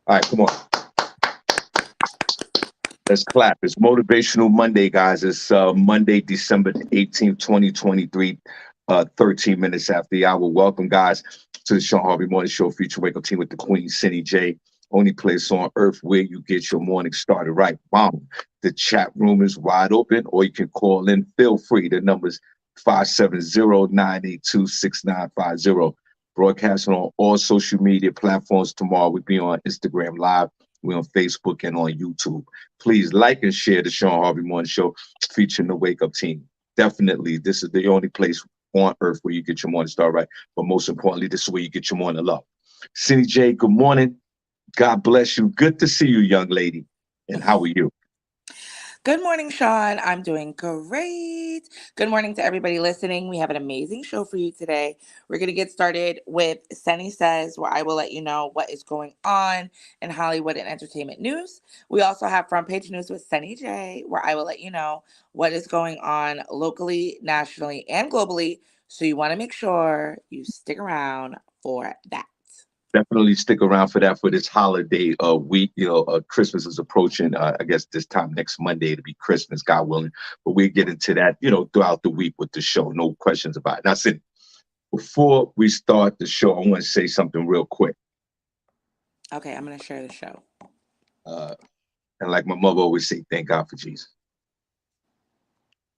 All right, come on. Let's clap. It's Motivational Monday, guys. It's Monday, December 18th, 2023, 13 minutes after the hour. Welcome, guys, to the Shawn Harvey Morning Show, feature wake up team with the Queen, SennyJ. Only place on earth where you get your morning started right. Bomb. The chat room is wide open, or you can call in. Feel free. The number's 570-982-6950. Broadcasting on all social media platforms tomorrow. We'll be on Instagram Live. We're on Facebook and on YouTube. Please like and share the Shawn Harvey Morning Show featuring the Wake Up Team. Definitely, this is the only place on earth where you get your morning start right. But most importantly, this is where you get your morning love. SennyJ, good morning. God bless you. Good to see you, young lady. And how are you? Good morning, Shawn. I'm doing great. Good morning to everybody listening. We have an amazing show for you today. We're going to get started with Senny Says, where I will let you know what is going on in Hollywood and entertainment news. We also have Front Page News with SennyJ, where I will let you know what is going on locally, nationally, and globally. So you want to make sure you stick around for that. Definitely stick around for that for this holiday week. Christmas is approaching. I guess this time next Monday to be Christmas, God willing. But we'll get into that, throughout the week with the show. No questions about it. Now, Sid, before we start the show, I want to say something real quick. Okay, I'm going to share the show. And like my mother always say, thank God for Jesus.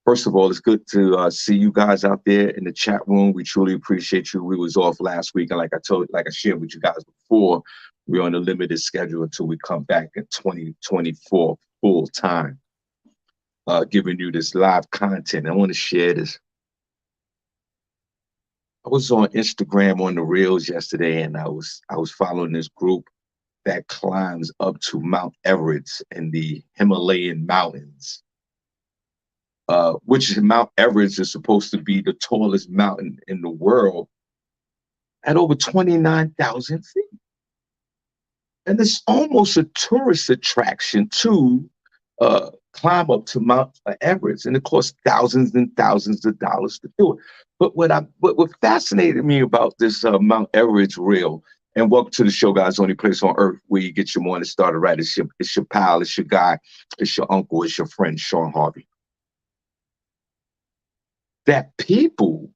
First of all, it's good to see you guys out there in the chat room. We truly appreciate you. We was off last week, and like I shared with you guys before, we're on a limited schedule until we come back in 2024 full time, giving you this live content. I want to share this. I was on Instagram on the Reels yesterday, and I was following this group that climbs up to Mount Everest in the Himalayan mountains. Which Mount Everest is supposed to be the tallest mountain in the world at over 29,000 feet. And it's almost a tourist attraction to climb up to Mount Everest. And it costs thousands and thousands of dollars to do it. But what fascinated me about this Mount Everest reel, and welcome to the show, guys, only place on earth where you get your morning started right. It's your pal, it's your guy, it's your uncle, it's your friend, Shawn Harvey. That people,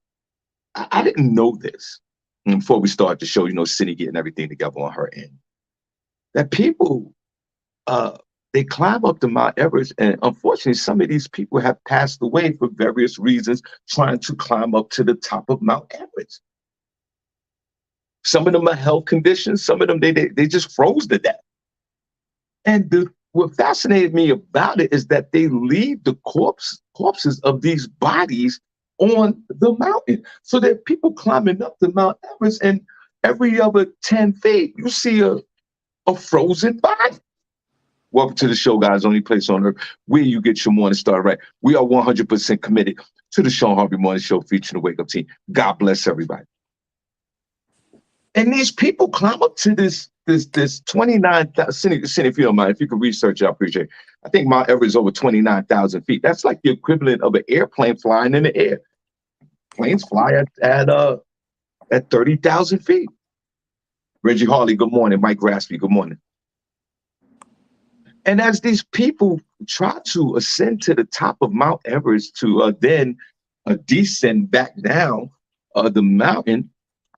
I didn't know this before we start the show, Cindy getting everything together on her end. That people, they climb up to Mount Everest, and unfortunately, some of these people have passed away for various reasons trying to climb up to the top of Mount Everest. Some of them are health conditions. Some of them, they just froze to death. And what fascinated me about it is that they leave the corpses of these bodies on the mountain. So there are people climbing up the Mount Everest, and every other 10 feet, you see a frozen body. Welcome to the show, guys. Only place on earth where you get your morning started right. We are 100% committed to the Shawn Harvey Morning Show featuring the Wake Up Team. God bless everybody. And these people climb up to this 29,000. Cindy, if you don't mind, if you can research it, I appreciate it. I think Mount Everest is over 29,000 feet. That's like the equivalent of an airplane flying in the air. Planes fly at 30,000 feet. Reggie Harley, good morning. Mike Graspy, good morning. And as these people try to ascend to the top of Mount Everest to then descend back down the mountain,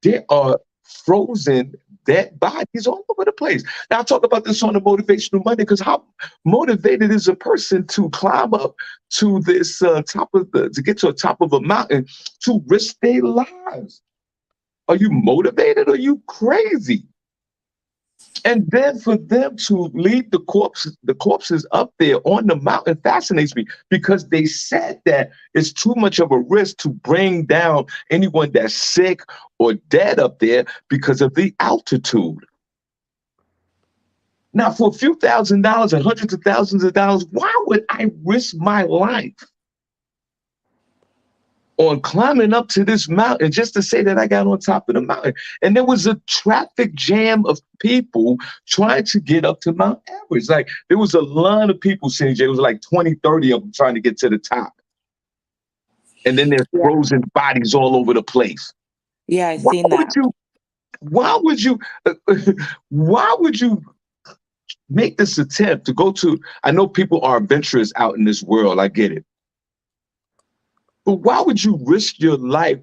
there are frozen dead bodies all over the place. Now, I talk about this on the Motivational Monday because how motivated is a person to climb up to this to get to the top of a mountain to risk their lives? Are you motivated or are you crazy? And then for them to leave the corpses up there on the mountain fascinates me because they said that it's too much of a risk to bring down anyone that's sick or dead up there because of the altitude. Now, for a few $1,000s and hundreds of thousands of dollars, why would I risk my life on climbing up to this mountain just to say that I got on top of the mountain? And there was a traffic jam of people trying to get up to Mount Everest. Like there was a line of people, SennyJ. It was like 20, 30 of them trying to get to the top. And then there's frozen bodies all over the place. Yeah, I've seen that. Why would you make this attempt to go to. I know people are adventurous out in this world. I get it. But why would you risk your life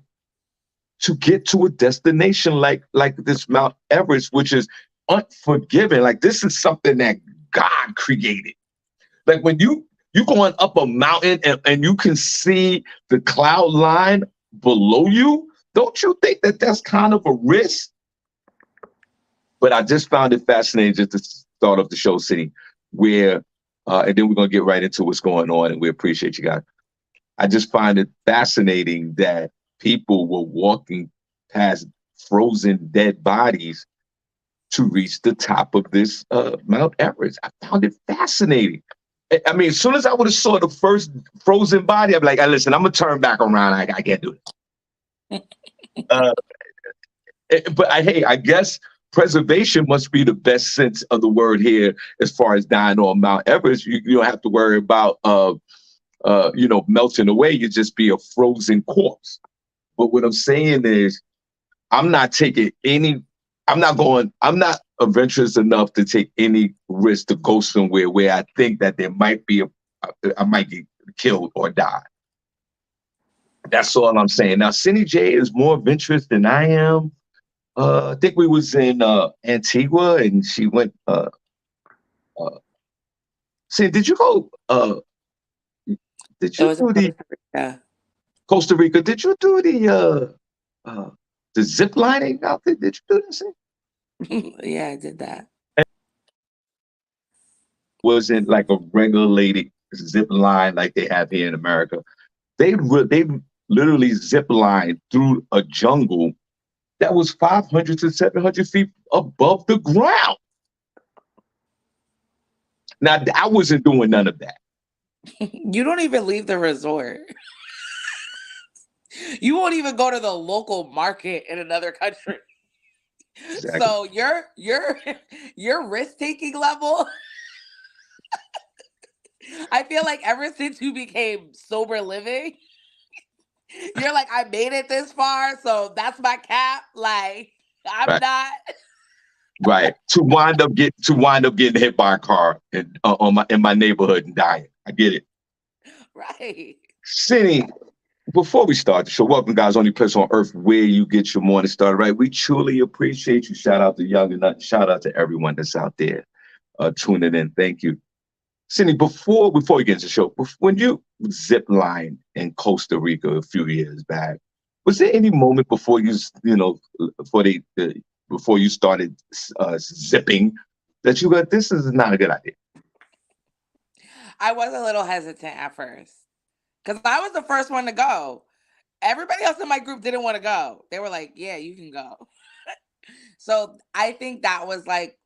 to get to a destination like this Mount Everest, which is unforgiving? Like this is something that God created. Like when you going up a mountain and you can see the cloud line below you, don't you think that that's kind of a risk? But I just found it fascinating just to start off the show, City, where, and then we're going to get right into what's going on, and we appreciate you guys. I just find it fascinating that people were walking past frozen dead bodies to reach the top of this Mount Everest. I found it fascinating. I mean, as soon as I would have saw the first frozen body, I'd be like, hey, listen, I'm going to turn back around. I can't do it. Uh, hey, I guess preservation must be the best sense of the word here as far as dying on Mount Everest. You don't have to worry about, melting away. You just be a frozen corpse. But what I'm saying is, I'm not adventurous enough to take any risk to go somewhere where I think that there might be I might get killed or die. That's all I'm saying. Now, SennyJ is more adventurous than I am. I think we was in Antigua, and she went. See, did you go? Did It you was in do the Costa Rica. Costa Rica? Did you do the zip lining out there? Did you do that? Yeah, I did that. Wasn't like a regulated zip line like they have here in America. They literally zip lined through a jungle that was 500 to 700 feet above the ground. Now, I wasn't doing none of that. You don't even leave the resort. You won't even go to the local market in another country. Exactly. So your risk taking level, I feel like ever since you became sober living, you're like, I made it this far, so that's my cap. Like, I'm Right. not. Right. To wind up getting hit by a car in my neighborhood and dying. I get it. Right. Cindy, before we start the show, welcome guys, only place on earth where you get your morning started, right? We truly appreciate you. Shout out to Young and Nut. Shout out to everyone that's out there tuning in. Thank you. Cindy, before we get into the show, when you zip line in Costa Rica a few years back, was there any moment before before you started zipping that you got, this is not a good idea? I was a little hesitant at first because I was the first one to go. Everybody else in my group didn't want to go. They were like, yeah, you can go. So I think that was like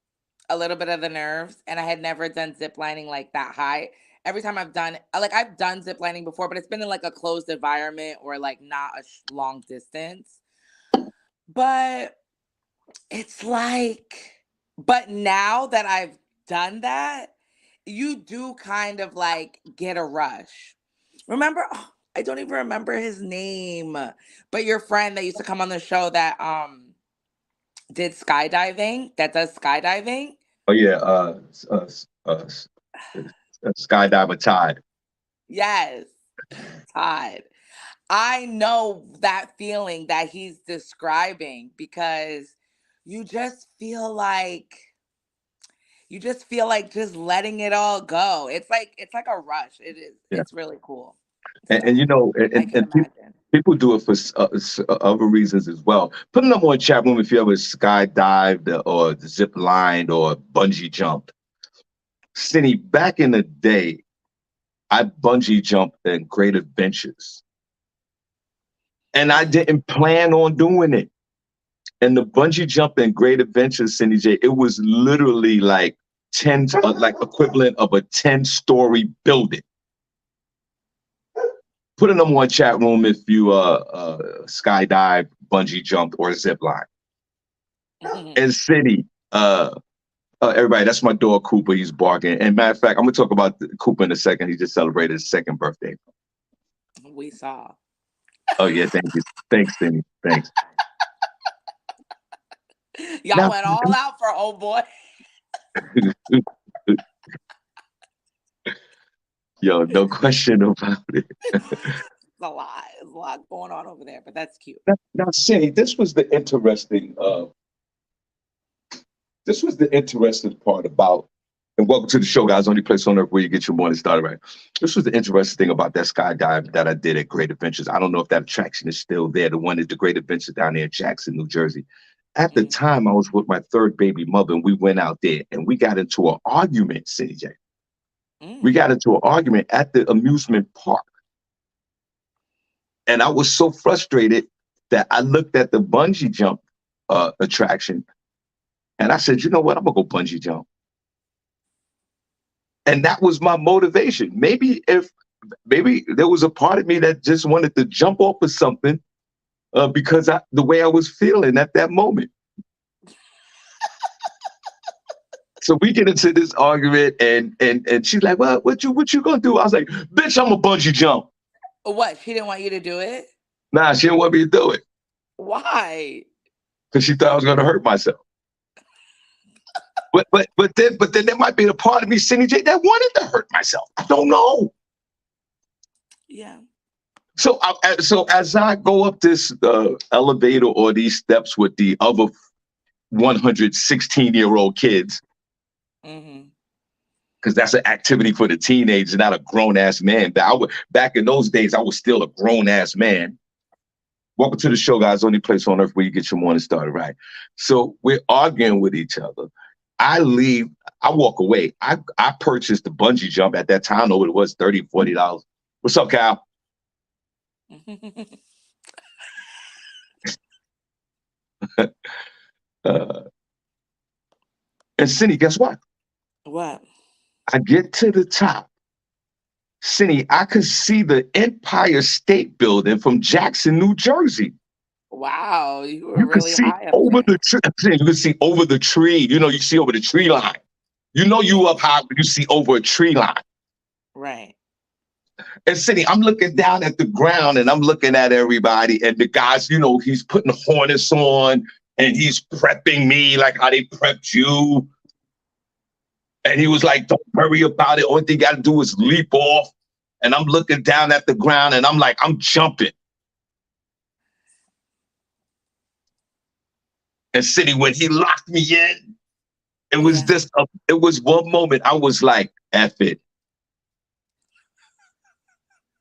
a little bit of the nerves, and I had never done zip lining like that high. Every time I've done zip lining before, but it's been in like a closed environment or like not a long distance. But it's like, but now that I've done that, you do kind of like get a rush. Remember, I don't even remember his name, but your friend that used to come on the show that did skydiving, that does skydiving. Oh yeah, skydiver Todd. Yes, Todd. I know that feeling that he's describing because you just feel like just letting it all go. It's like a rush. It is. Yeah, It's really cool. and So you know, I can imagine. people do it for other reasons as well. Put them on chat room if you ever skydived or zip lined or bungee jumped. Cindy, back in the day, I bungee jumped in Great Adventures, and I didn't plan on doing it. And the bungee jump in Great Adventures, Cindy J, it was literally like like equivalent of a 10-story building. Put in the one chat room if you skydive, bungee jumped, or zip line. And City, everybody, that's my dog Cooper. He's barking. And matter of fact, I'm gonna talk about Cooper in a second. He just celebrated his second birthday. We saw. Oh yeah, thank you, thanks, Cindy, thanks. Y'all Now, went all out for old boy. Yo, no question about it. It's a lot. There's a lot going on over there, but that's cute. Now, Cindy, this was the interesting part about, and welcome to the show, guys. Only place on earth where you get your morning started right. This was the interesting thing about that skydive that I did at Great Adventures. I don't know if that attraction is still there. The one at the Great Adventures down there in Jackson, New Jersey. At the Mm, time, I was with my third baby mother, and we went out there and we got into an argument, SennyJ. We mm. got into an argument at the amusement park. And I was so frustrated that I looked at the bungee jump attraction and I said, you know what? I'm going to go bungee jump. And that was my motivation. Maybe there was a part of me that just wanted to jump off of something because the way I was feeling at that moment. So we get into this argument, and she's like, "Well, what you gonna do?" I was like, "Bitch, I'm a bungee jump." What? She didn't want you to do it? Nah, she didn't want me to do it Why? because she thought I was gonna hurt myself. But then there might be a part of me, Cindy J, that wanted to hurt myself. I don't know. Yeah. So as I go up this elevator or these steps with the other 116-year-old kids, Hmm. because that's an activity for the teenagers, not a grown ass man. Back in those days, I was still a grown ass man. Welcome to the show, guys. Only place on earth where you get your morning started right. So we're arguing with each other. I leave. I walk away. I purchased the bungee jump at that time. I know what it was, $30, $40. What's up, Cal? Uh, and Cindy, guess what? What? I get to the top. Cindy, I could see the Empire State Building from Jackson, New Jersey. Wow, you were You can really see high up over there. the tree. You can see over the tree. You see over the tree line. You up high, but you see over a tree line. Right. And Cindy, I'm looking down at the ground and I'm looking at everybody. And the guys, he's putting harness on and he's prepping me like how they prepped you. And he was like, don't worry about it. Only thing you got to do is leap off. And I'm looking down at the ground and I'm like, I'm jumping. And Cindy, when he locked me in, Yeah. it was one moment I was like, F it.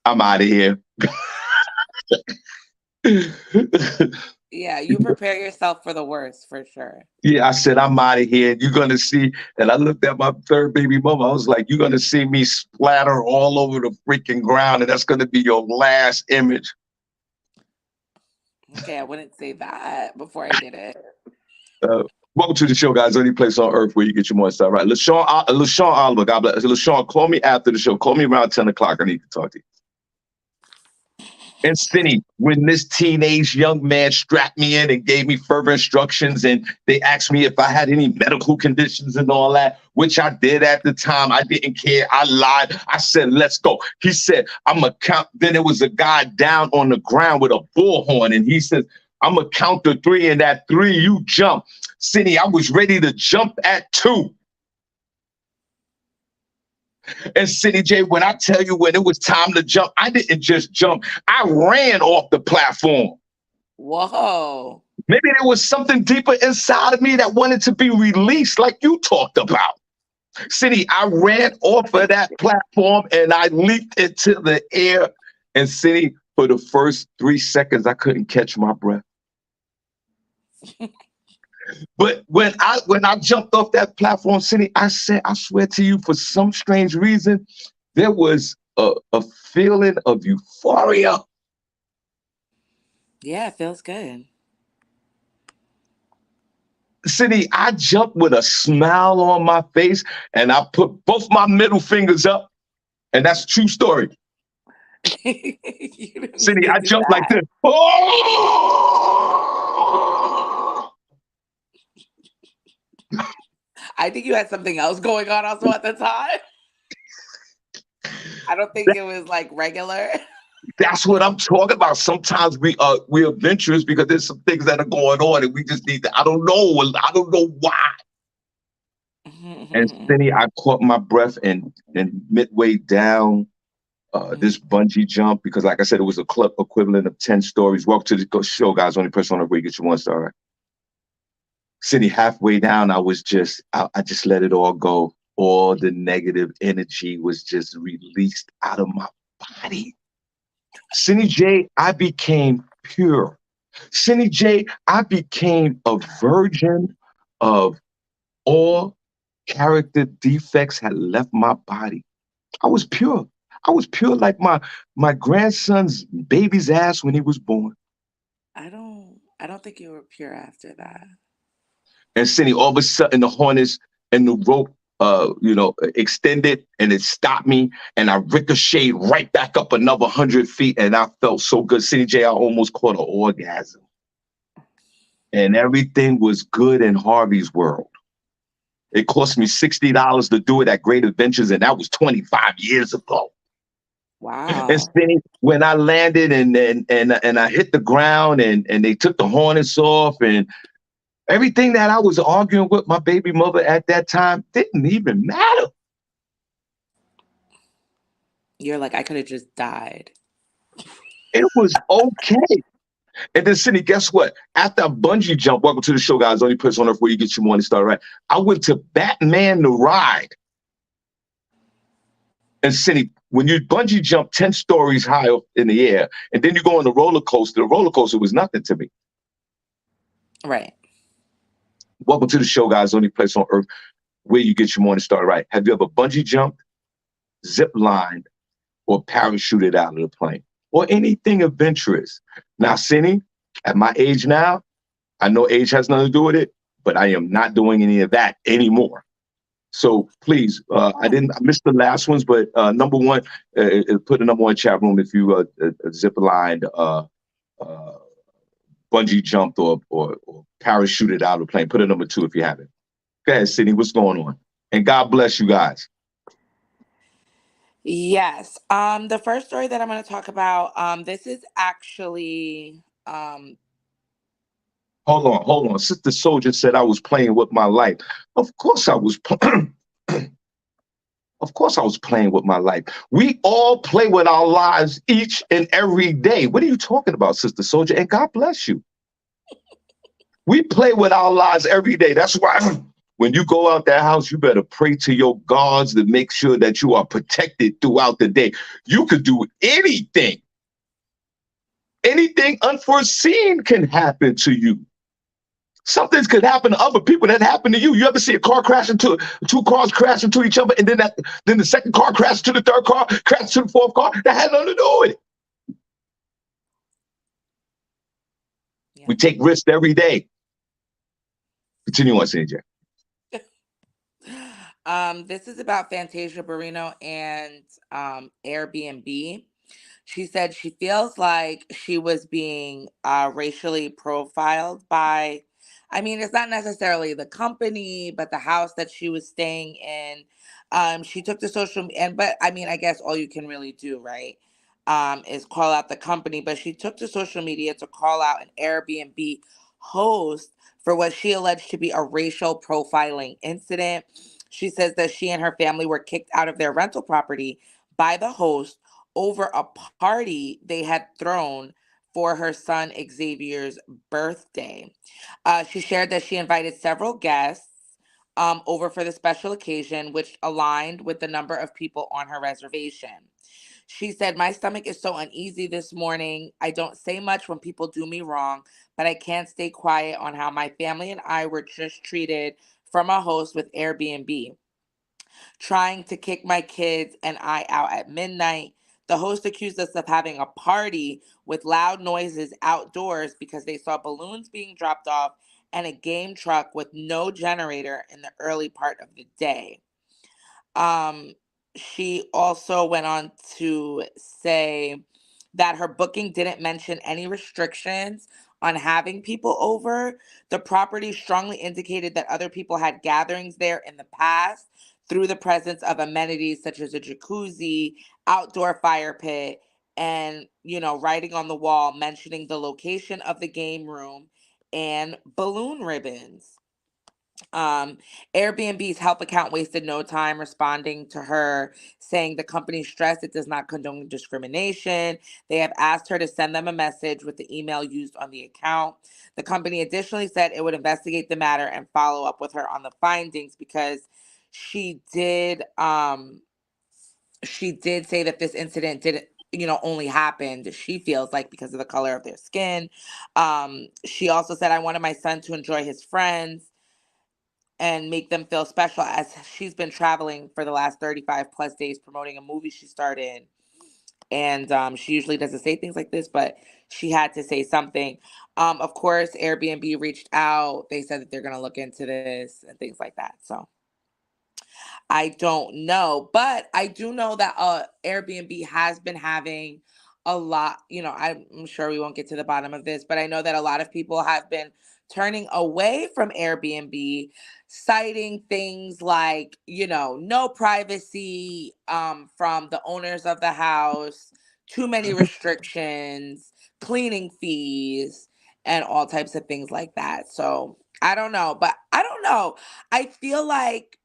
I'm out of here. Yeah, you prepare yourself for the worst for sure. Yeah, I said, I'm out of here. You're going to see. And I looked at my third baby mama. I was like, you're going to see me splatter all over the freaking ground. And that's going to be your last image. Okay, I wouldn't say that before I did it. Uh, Welcome to the show, guys. Only place on earth where you get your morning start right. LaShawn Oliver, God bless. LaShawn, call me after the show. Call me around 10 o'clock. I need to talk to you. And Cindy, when this teenage young man strapped me in and gave me further instructions, and they asked me if I had any medical conditions and all that, which I did at the time. I didn't care. I lied. I said, let's go. He said, I'm going to count. Then there was a guy down on the ground with a bullhorn, and he says, I'm going to count to three, and at three, you jump. Cindy, I was ready to jump at two. And Cindy J, when I tell you when it was time to jump, I didn't just jump. I ran off the platform. Whoa. Maybe there was something deeper inside of me that wanted to be released, like you talked about. Cindy, I ran off of that platform and I leaped into the air. And Cindy, for the first 3 seconds, I couldn't catch my breath. But when I jumped off that platform, Cindy, I said, I swear to you, for some strange reason, there was a feeling of euphoria. Yeah, it feels good. Cindy, I jumped with a smile on my face and I put both my middle fingers up. And that's a true story. You didn't need Cindy, to I do jumped like that. this. Oh! I think you had something else going on also at the time. I don't think it was like regular. That's what I'm talking about. Sometimes we're adventurous because there's some things that are going on and we just need to, I don't know why. And Cindy, I caught my breath and midway down this bungee jump because, like I said, it was a club equivalent of 10 stories. Welcome to the show, guys. Only person on the way get you 1 star. Right? Cindy, halfway down, I just let it all go. All the negative energy was just released out of my body. Cindy J, I became pure. Cindy J, I became a virgin of all character defects had left my body. I was pure. I was pure like my grandson's baby's ass when he was born. I don't think you were pure after that. And Cindy, all of a sudden the harness and the rope extended and it stopped me and I ricocheted right back up another 100 feet and I felt so good. Cindy J, I almost caught an orgasm. And everything was good in Harvey's world. It cost me $60 to do it at Great Adventures, and that was 25 years ago. And Wow. see, when I landed and I hit the ground and they took the harness off and everything that I was arguing with my baby mother at that time didn't even matter. You're like, I could have just died. It was okay. And then, Cindy, guess what? After I bungee jump, welcome to the show, guys. Only person on earth where you get your morning start right. I went to Batman the Ride. And Cindy, when you bungee jump 10 stories high up in the air, and then you go on the roller coaster was nothing to me. Right. Welcome to the show, guys. Only place on earth where you get your morning start right. Have you ever bungee jumped, zip lined, or parachuted out of the plane? Or anything adventurous? Now, Cindy, at my age now, I know age has nothing to do with it, but I am not doing any of that anymore. So please, I missed the last ones, but number one, put a number one chat room if you zip lined, uh, bungee jumped, or parachuted out of the plane. Put a number two if you haven't. Go ahead, Sydney. What's going on? And God bless you guys. Yes. The first story that I'm going to talk about, this is actually, Hold on. Sister Soldier said I was playing with my life. Of course I was. Of course I was playing with my life. We all play with our lives each and every day. What are you talking about, Sister Soldier? And God bless you. We play with our lives every day. That's why when you go out that house, you better pray to your gods to make sure that you are protected throughout the day. You could do anything. Anything unforeseen can happen to you. Something could happen to other people that happen to you. You ever see a car crash into two cars crash into each other, and then the second car crashes to the third car, crashes to the fourth car? That had nothing to do with it. yeah. We take risks every day. Continue on, CJ. This is about Fantasia Barrino and Airbnb. She said she feels like she was being racially profiled by, I mean, it's not necessarily the company, but the house that she was staying in. She took to but I mean, I guess all you can really do, right, is call out the company. But she took to social media to call out an Airbnb host for what she alleged to be a racial profiling incident. She says that she and her family were kicked out of their rental property by the host over a party they had thrown for her son Xavier's birthday. She shared that she invited several guests over for the special occasion, which aligned with the number of people on her reservation. She said, "My stomach is so uneasy this morning. I don't say much when people do me wrong, but I can't stay quiet on how my family and I were just treated from a host with Airbnb, trying to kick my kids and I out at midnight. The host accused us of having a party with loud noises outdoors because they saw balloons being dropped off and a game truck with no generator in the early part of the day." Um, she also went on to say that her booking didn't mention any restrictions on having people over. The property strongly indicated that other people had gatherings there in the past through the presence of amenities such as a jacuzzi, outdoor fire pit, and, writing on the wall mentioning the location of the game room and balloon ribbons. Um, Airbnb's help account wasted no time responding to her, saying the company stressed it does not condone discrimination. They have asked her to send them a message with the email used on the account. The company additionally said it would investigate the matter and follow up with her on the findings because she did she did say that this incident did only happened, she feels like, because of the color of their skin. She also said, I wanted my son to enjoy his friends and make them feel special, as she's been traveling for the last 35 plus days promoting a movie she starred in. And she usually doesn't say things like this, but she had to say something. Of course, Airbnb reached out. They said that they're going to look into this and things like that. So I don't know, but I do know that Airbnb has been having a lot. I'm sure we won't get to the bottom of this, but I know that a lot of people have been turning away from Airbnb, citing things like, no privacy from the owners of the house, too many restrictions, cleaning fees, and all types of things like that. So I don't know, but I don't know. I feel like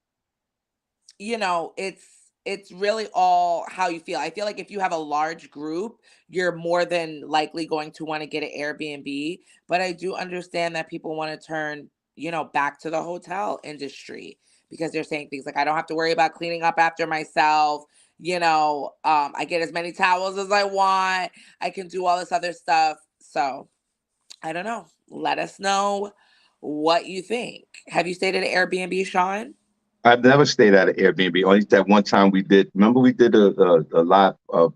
it's really all how you feel. I feel like if you have a large group, you're more than likely going to want to get an Airbnb. But I do understand that people want to turn, back to the hotel industry because they're saying things like, I don't have to worry about cleaning up after myself. I get as many towels as I want. I can do all this other stuff. So I don't know. Let us know what you think. Have you stayed at an Airbnb, Sean? I've never stayed at an Airbnb. Only that one time we did. Remember, we did a live a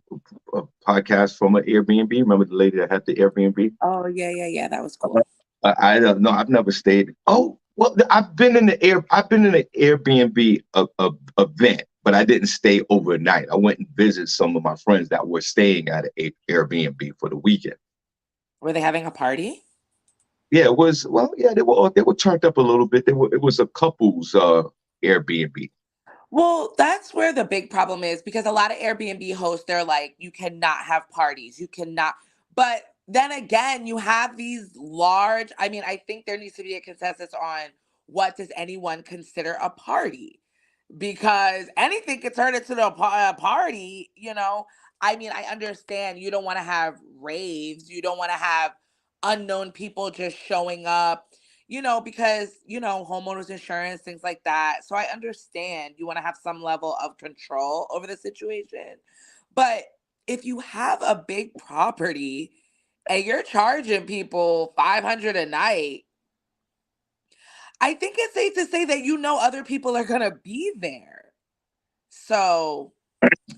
podcast from an Airbnb. Remember the lady that had the Airbnb? Oh, yeah, yeah, yeah. That was Uh, cool. I don't know. I've never stayed. Oh, well, I've been in an Airbnb event, but I didn't stay overnight. I went and visited some of my friends that were staying at an Airbnb for the weekend. Were they having a party? Yeah, it was. Well, yeah, they were turned up a little bit. It was a couple's Airbnb. Well, that's where the big problem is because a lot of Airbnb hosts, they're like, you cannot have parties. You cannot. But then again, you have these large, I mean, I think there needs to be a consensus on what does anyone consider a party, because anything could turn into a party. I mean, I understand you don't want to have raves, you don't want to have unknown people just showing up, because homeowners insurance, things like that. So I understand you want to have some level of control over the situation, but if you have a big property and you're charging people 500 a night, I think it's safe to say that other people are going to be there. So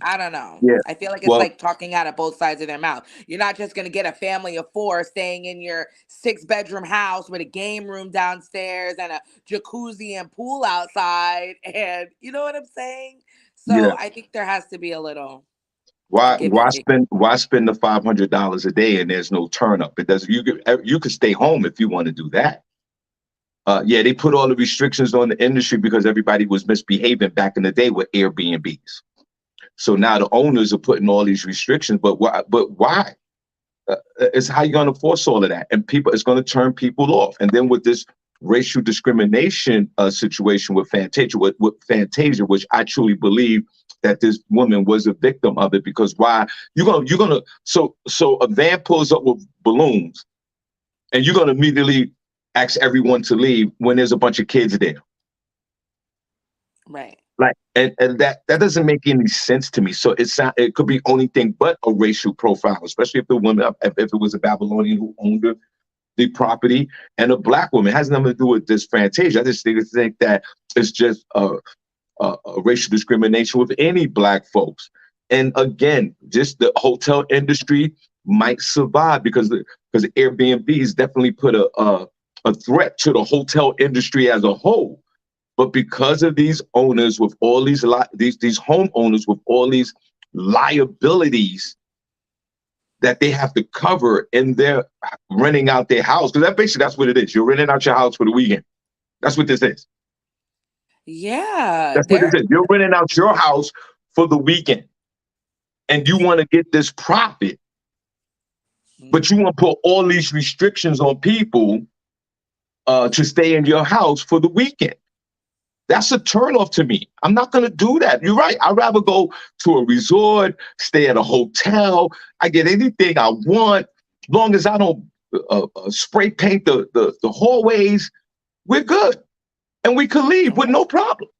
I don't know. Yeah. I feel like it's Well, like talking out of both sides of their mouth. You're not just going to get a family of four staying in your 6-bedroom house with a game room downstairs and a jacuzzi and pool outside. And you know what I'm saying? So yeah. I think there has to be a little Why give and why take. spend the $500 a day and there's no turn up? It does. You could stay home if you want to do that. Yeah, they put all the restrictions on the industry because everybody was misbehaving back in the day with Airbnbs. So now the owners are putting all these restrictions. But why? But why? It's how you're going to force all of that, and people. It's going to turn people off. And then with this racial discrimination situation with Fantasia, which I truly believe that this woman was a victim of it. Because why? You're gonna so a van pulls up with balloons, and you're gonna immediately ask everyone to leave when there's a bunch of kids there. Right. Like, and that doesn't make any sense to me. So it could be anything but a racial profile, especially if the woman, if it was a Babylonian who owned the property, and a black woman. It has nothing to do with this Fantasia. I just think that it's just a racial discrimination with any black folks. And again, just the hotel industry might survive because Airbnb's definitely put a threat to the hotel industry as a whole. But because of these owners with all these homeowners with all these liabilities that they have to cover in their renting out their house, because that's what it is. You're renting out your house for the weekend. That's what this is. Yeah. That's what this is. You're renting out your house for the weekend, and you want to get this profit, but you want to put all these restrictions on people to stay in your house for the weekend. That's a turnoff to me. I'm not going to do that. You're right. I'd rather go to a resort, stay at a hotel. I get anything I want, long as I don't spray paint the hallways. We're good, and we could leave with no problem.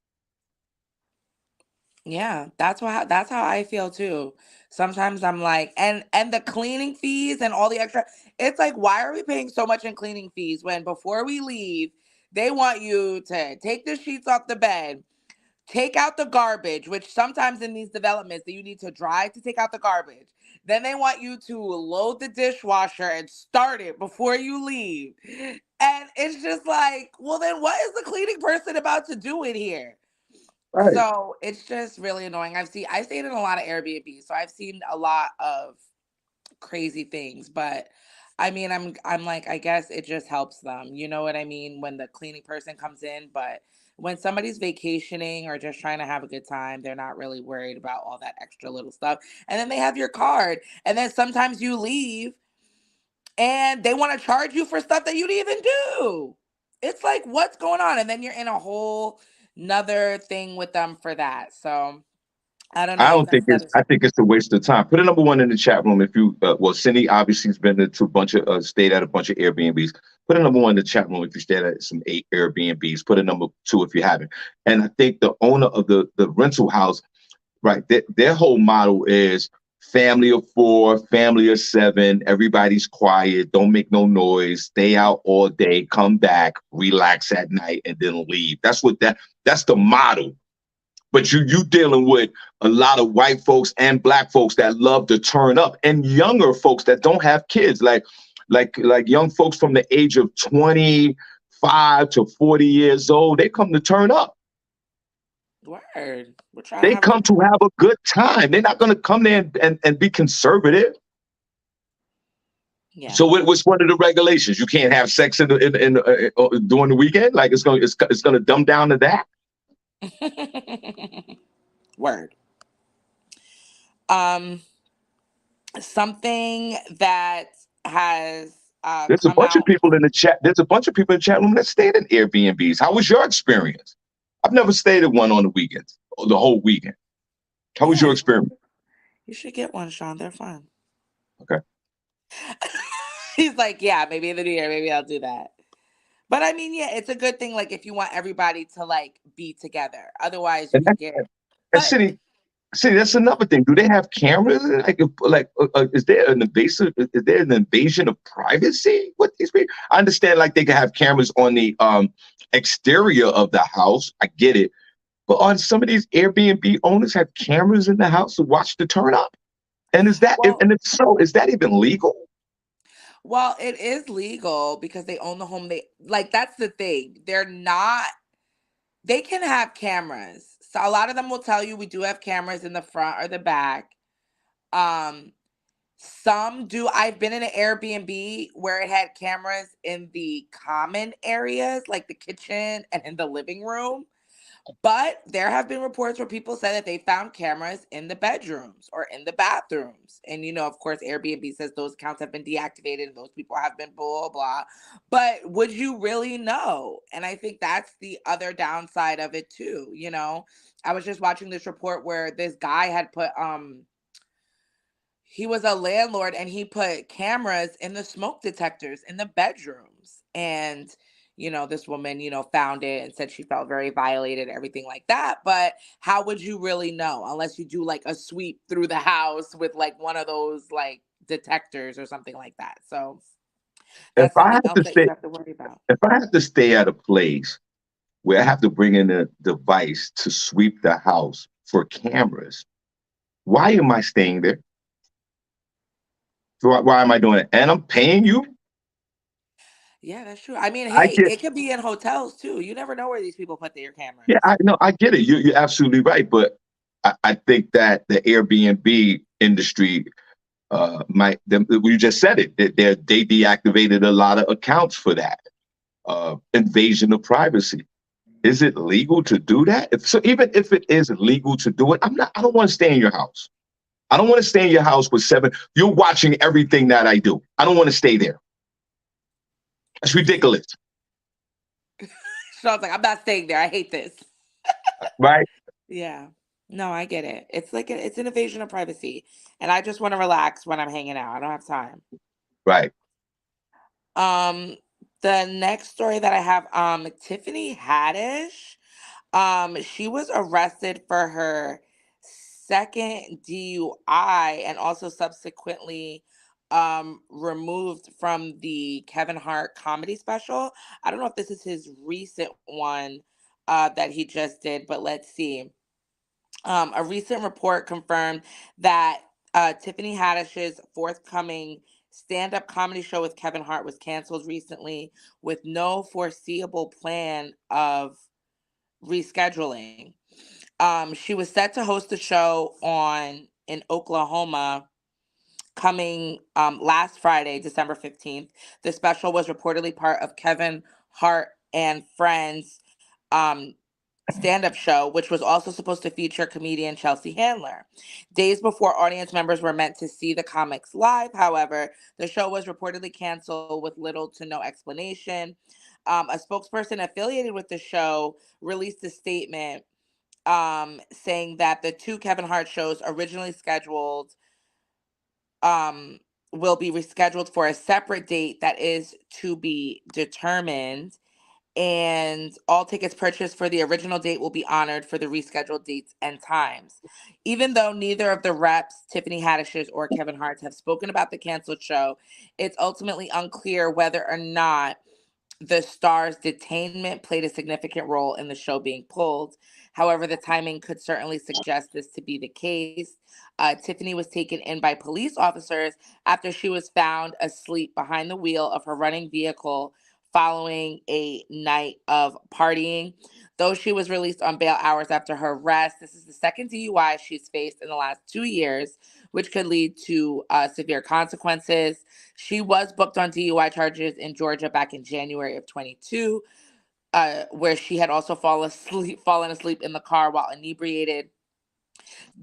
Yeah, that's how I feel too. Sometimes I'm like, and the cleaning fees and all the extra, it's like, why are we paying so much in cleaning fees when before we leave, they want you to take the sheets off the bed, take out the garbage, which sometimes in these developments that you need to drive to take out the garbage. Then they want you to load the dishwasher and start it before you leave. And it's just like, well, then what is the cleaning person about to do in here? Right. So it's just really annoying. I stayed in a lot of Airbnb, so I've seen a lot of crazy things. But I mean, I'm like, I guess it just helps them. You know what I mean? When the cleaning person comes in, but when somebody's vacationing or just trying to have a good time, they're not really worried about all that extra little stuff. And then they have your card, and then sometimes you leave and they want to charge you for stuff that you didn't even do. It's like, what's going on? And then you're in a whole another thing with them for that. So I don't know. I You don't guys think got it's. to. I think it's a waste of time. Put a number one in the chat room if you. Well, Cindy obviously has been to a bunch of stayed at a bunch of Airbnbs. Put a number one in the chat room if you stayed at some eight Airbnbs. Put a number two if you haven't. And I think the owner of the rental house, right? Their whole model is family of four, family of seven. Everybody's quiet. Don't make no noise. Stay out all day. Come back, relax at night, and then leave. That's the model. But you dealing with a lot of white folks and black folks that love to turn up, and younger folks that don't have kids, like young folks from the age of 25 to 40 years old. They come to turn up. Word. We're trying to They have a come good to time. have a good time. They're not going to come there and be conservative. Yeah. So what's one of the regulations? You can't have sex during the weekend. Like it's going to dumb down to that. Word. Um, something that has There's a come bunch of out. people in the chat. There's a bunch of people in the chat room that stayed in Airbnbs. How was your experience? I've never stayed at one on the weekends, or the whole weekend. How was your Yeah, experience? you should get one, Sean. They're fun. Okay. He's like, yeah, maybe in the new year, maybe I'll do that. But I mean, yeah, it's a good thing. Like, if you want everybody to like be together, otherwise you And, could get. and But City, that's another thing. Do they have cameras? Is there an invasive? Is there an invasion of privacy with these people? I understand, like they can have cameras on the exterior of the house. I get it, but on some of these Airbnb owners have cameras in the house to watch the turn up. And well, if so, is that even legal? well, it is legal because they own the home. They like that's the thing. They're not. They can have cameras. So a lot of them will tell you we do have cameras in the front or the back. Um, some do. I've been in an Airbnb where it had cameras in the common areas, like the kitchen and in the living room. But there have been reports where people said that they found cameras in the bedrooms or in the bathrooms. And, of course, Airbnb says those accounts have been deactivated and those people have been blah, blah. But would you really know? And I think that's the other downside of it, too. I was just watching this report where this guy had put, he was a landlord and he put cameras in the smoke detectors in the bedrooms. And, this woman, found it and said she felt very violated, everything like that. But how would you really know unless you do like a sweep through the house with like one of those like detectors or something like that? So If that's I something have else to that you stay, have to worry about. if I have to stay at a place where I have to bring in a device to sweep the house for cameras, why am I staying there? Why am I doing it? And I'm paying you. Yeah, that's true. I mean, I hey, get, it could be in hotels too. You never know where these people put their yeah, cameras. I know, I get it. You're absolutely right, but I think that the Airbnb industry we just said it. They deactivated a lot of accounts for that invasion of privacy. Is it legal to do that? Even if it is legal to do it, I don't want to stay in your house. I don't want to stay in your house with seven. You're watching everything that I do. I don't want to stay there. That's ridiculous. Sean's like, I'm not staying there. I hate this. right? Yeah. No, I get it. It's like it's an invasion of privacy, and I just want to relax when I'm hanging out. I don't have time. Right. Um, the next story that I have, Tiffany Haddish. She was arrested for her second DUI and also subsequently removed from the Kevin Hart comedy special. I don't know if this is his recent one that he just did, but let's see. A recent report confirmed that Tiffany Haddish's forthcoming stand up comedy show with Kevin Hart was canceled recently with no foreseeable plan of rescheduling. She was set to host the show on in Oklahoma coming last Friday, December 15th. The special was reportedly part of Kevin Hart and Friends um, stand-up show, which was also supposed to feature comedian Chelsea Handler. Days before audience members were meant to see the comics live, however, the show was reportedly canceled with little to no explanation. A spokesperson affiliated with the show released a statement saying that the two Kevin Hart shows originally scheduled um, will be rescheduled for a separate date that is to be determined. And all tickets purchased for the original date will be honored for the rescheduled dates and times. Even though neither of the reps, Tiffany Haddish's or Kevin Hart's, have spoken about the canceled show, it's ultimately unclear whether or not the star's detainment played a significant role in the show being pulled. However, the timing could certainly suggest this to be the case. Tiffany was taken in by police officers after she was found asleep behind the wheel of her running vehicle following a night of partying. Though she was released on bail hours after her arrest, this is the second DUI she's faced in the last 2 years, which could lead to severe consequences. She was booked on DUI charges in Georgia back in January of 22, where she had also fallen asleep in the car while inebriated.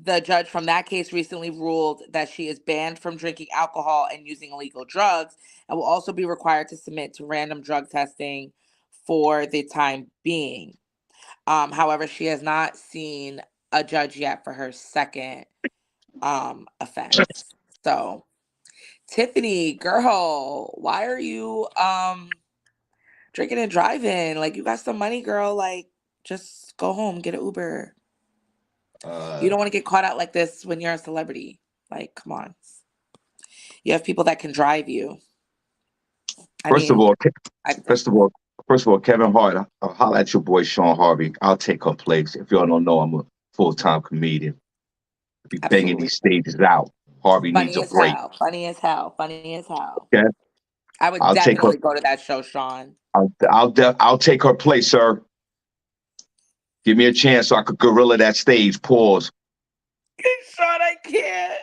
The judge from that case recently ruled that she is banned from drinking alcohol and using illegal drugs and will also be required to submit to random drug testing for the time being. However, she has not seen a judge yet for her second offense. So, Tiffany, girl, why are you drinking and driving? Like, you got some money, girl. Like, just go home, get an Uber. You Uh, don't want to get caught out like this when you're a celebrity. Like, come on. You have people that can drive you. I first of mean, all, I first of all, first of all, Kevin Hart, I'll holler at your boy Shawn Harvey. I'll take her place. If y'all don't know, I'm a full-time comedian. Be banging absolutely these stages out. Harvey needs funny a as break. hell. Funny as hell. Funny as hell. Okay, I would I'll take her. definitely go to that show, Sean. I'll take her place, sir. Give me a chance so I could gorilla that stage. Pause. Sean, I can't.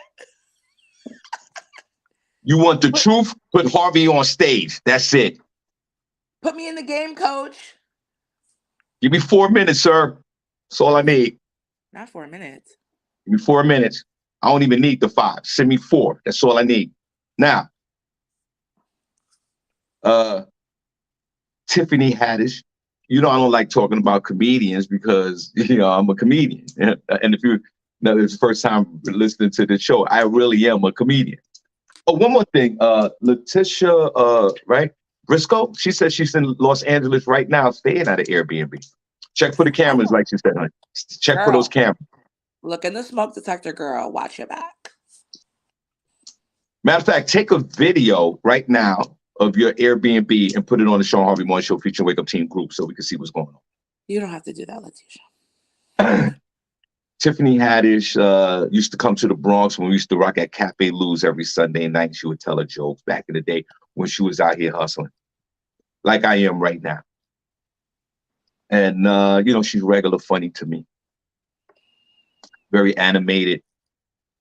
You want the Put, truth? Put Harvey on stage. That's it. put me in the game, coach. Give me 4 minutes, sir. That's all I Not, need. not 4 minutes. Give me 4 minutes. I don't even need the five. Send me four. That's all I need. Now, uh, Tiffany Haddish. You know, I don't like talking about comedians because I'm a comedian. And if you know this is the first time listening to the show, I really am a comedian. Oh, one more thing. Letitia, right? Briscoe, she says she's in Los Angeles right now, staying at an Airbnb. Check for the cameras, Oh, like she said, honey. Check for those girl. cameras. Look in the smoke detector, girl. Watch your back. Matter of fact, take a video right now of your Airbnb and put it on the Shawn Harvey Morning Show featuring Wake Up Team group so we can see what's going You don't have to do that, Letitia. on. Tiffany Haddish used to come to the Bronx when we used to rock at Cafe Lou's every Sunday night. She would tell her jokes back in the day when she was out here hustling, like I am right now. And, she's regular funny to me, very animated,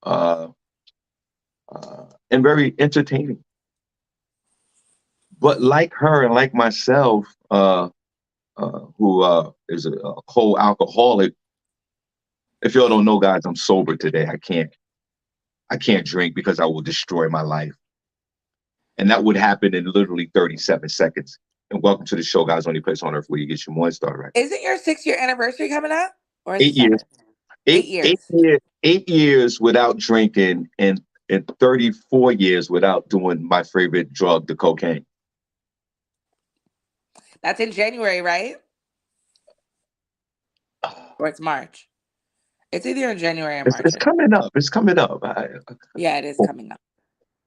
uh, and very entertaining. But like her and like myself, who is a cold alcoholic, if y'all don't know, guys, I'm sober today. I can't drink because I will destroy my life. And that would happen in literally 37 seconds. And welcome to the show, guys. Only place on earth where you get your morning started right. Isn't your 6 year anniversary coming up? Or is it 8 years, 7? 8 years. 8 years without drinking, and 34 years without doing my favorite drug, the cocaine. That's in January, right? Or it's March. It's either in January or March. It's coming up. It's coming up. Yeah, it is coming up.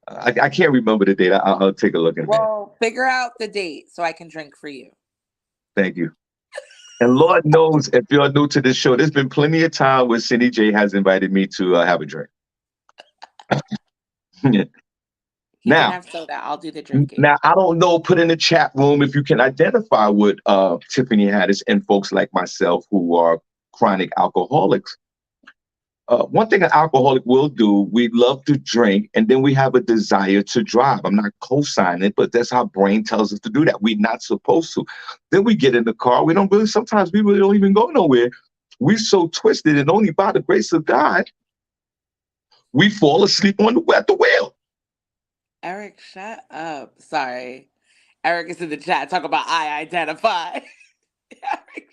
I can't remember the date. I'll take a look at that. Well, figure out the date so I can drink for you. Thank you. And Lord knows, if you're new to this show, there's been plenty of time where SennyJ has invited me to have a drink. He can Now, have soda. I'll do the drinking. now I don't know. Put in the chat room if you can identify with Tiffany Haddish and folks like myself who are chronic alcoholics. One thing an alcoholic will do, we love to drink, and then we have a desire to drive. I'm not co-signing it, but that's how brain tells us to do that. We're not supposed to. Then we get in the car. We don't really, sometimes we really don't even go nowhere. We're so twisted, and only by the grace of God, we fall asleep at the wheel. Eric, shut up. Sorry. Eric is in the chat. Talk about I identify. Eric.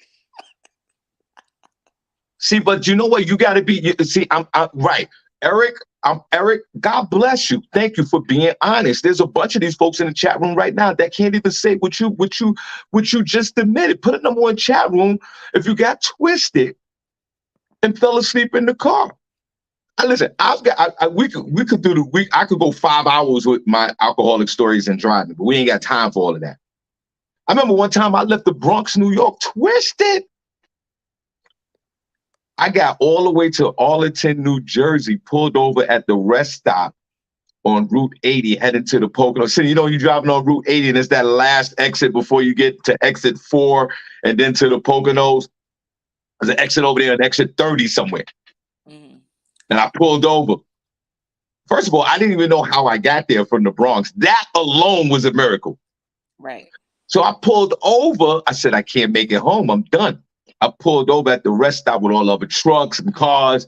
See, but you know what? You got to be. See, I'm right, Eric. I'm Eric. God bless you. Thank you for being honest. There's a bunch of these folks in the chat room right now that can't even say what you just admitted. Put a number in chat room if you got twisted and fell asleep in the car. Listen, we could do the week. I could go 5 hours with my alcoholic stories and driving, but we ain't got time for all of that. I remember one time I left the Bronx, New York, twisted. I got all the way to Arlington, New Jersey, pulled over at the rest stop on Route 80, heading to the Pocono City. You know, you're driving on Route 80, and it's that last exit before you get to exit 4 and then to the Poconos. There's an exit over there, an exit 30 somewhere. Mm-hmm. And I pulled over. First of all, I didn't even know how I got there from the Bronx. That alone was a miracle. Right. So I pulled over. I said, I can't make it home. I'm done. I pulled over at the rest stop with all other trucks and cars,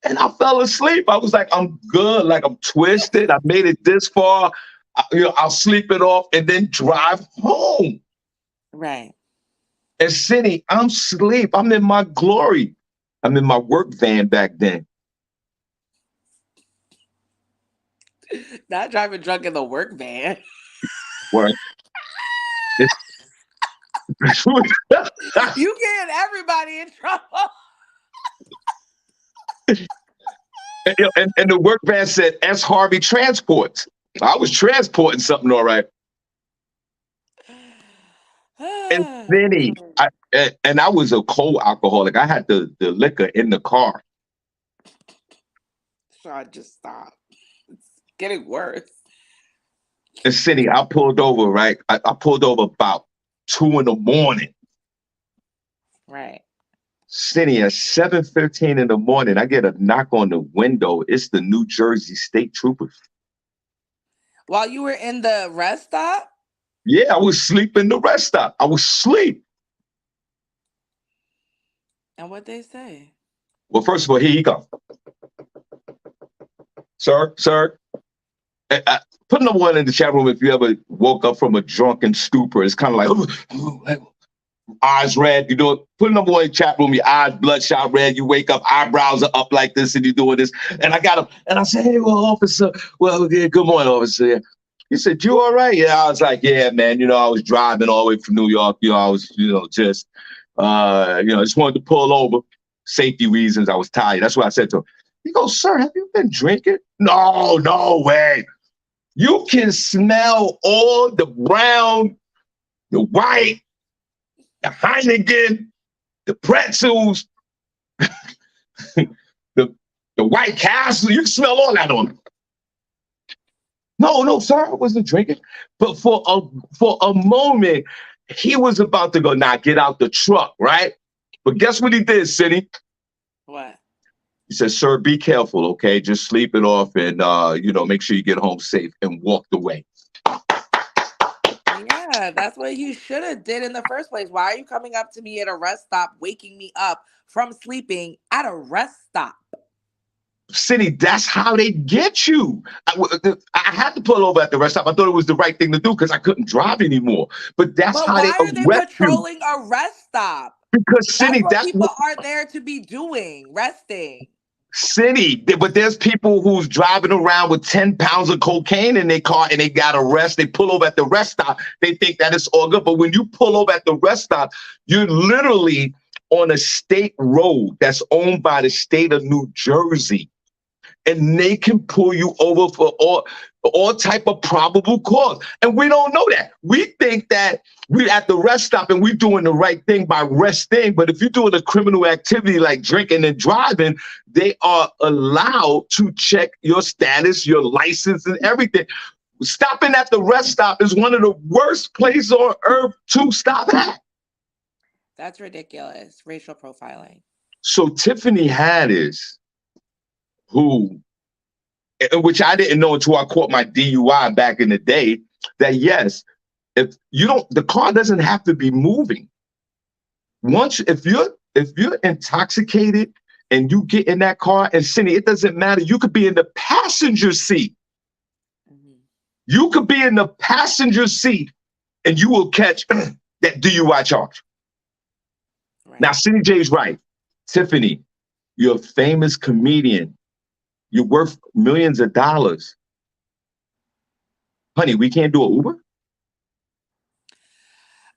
and I fell asleep. I was like, I'm good. Like, I'm twisted. I made it this far. I'll sleep it off and then drive home. Right. And Cindy, I'm asleep. I'm in my glory. I'm in my work van back then. Not driving drunk in the work van. Word. You getting everybody in trouble. And the work van said S. Harvey Transports. I was transporting something, all right. And Vinny, I was a cold alcoholic. I had the liquor in the car. Sean, just stop. It's getting worse. And Cindy, I pulled over, right? I pulled over about 2 a.m. Right. Cindy, at 7:15 in the morning, I get a knock on the window. It's the New Jersey State Troopers. While you were in the rest stop? Yeah, I was asleep in the rest stop. I was asleep. And what they say? Well, first of all, here you go. Sir. Put number 1 in the chat room if you ever woke up from a drunken stupor. It's kind of like, eyes red. You do it. Put number 1 in the chat room, your eyes bloodshot red. You wake up, eyebrows are up like this, and you're doing this. And I got him, and I said, hey, well, officer, yeah, good morning, officer. He said, you all right? Yeah, I was like, yeah, man. I was driving all the way from New York. I was, just wanted to pull over. Safety reasons. I was tired. That's what I said to him. He goes, sir, have you been drinking? No way. You can smell all the brown, the white, the Heineken, the pretzels, the White Castle. You can smell all that on them. No, sir, I wasn't drinking. But for a moment, he was about to go, nah, get out the truck, right? But guess what he did, Cindy? What? He said, sir, be careful, okay? Just sleep it off and, make sure you get home safe, and walked away. Yeah, that's what you should have did in the first place. Why are you coming up to me at a rest stop, waking me up from sleeping at a rest stop? City, that's how they get you. I had to pull over at the rest stop. I thought it was the right thing to do because I couldn't drive anymore. But that's But how they why are they arrest you. patrolling a rest stop? Because That's City, what people are there to be doing, resting. But there's people who's driving around with 10 pounds of cocaine in their car and they got arrested. They pull over at the rest stop. They think that it's all good. But when you pull over at the rest stop, you're literally on a state road that's owned by the state of New Jersey. And they can pull you over for all type of probable cause. And we don't know that. We think that we're at the rest stop and we're doing the right thing by resting. But if you're doing a criminal activity like drinking and driving, they are allowed to check your status, your license, and everything. Stopping at the rest stop is one of the worst places on earth to stop at. That's ridiculous. Racial profiling. So Tiffany Haddish, which I didn't know until I caught my DUI back in the day, that yes, if you don't, the car doesn't have to be moving. If you're intoxicated and you get in that car, and Cindy, it doesn't matter. You could be in the passenger seat. Mm-hmm. You could be in the passenger seat and you will catch that DUI charge. Right. Now, SennyJ's right. Tiffany, you're a famous comedian. You're worth millions of dollars. Honey, we can't do an Uber?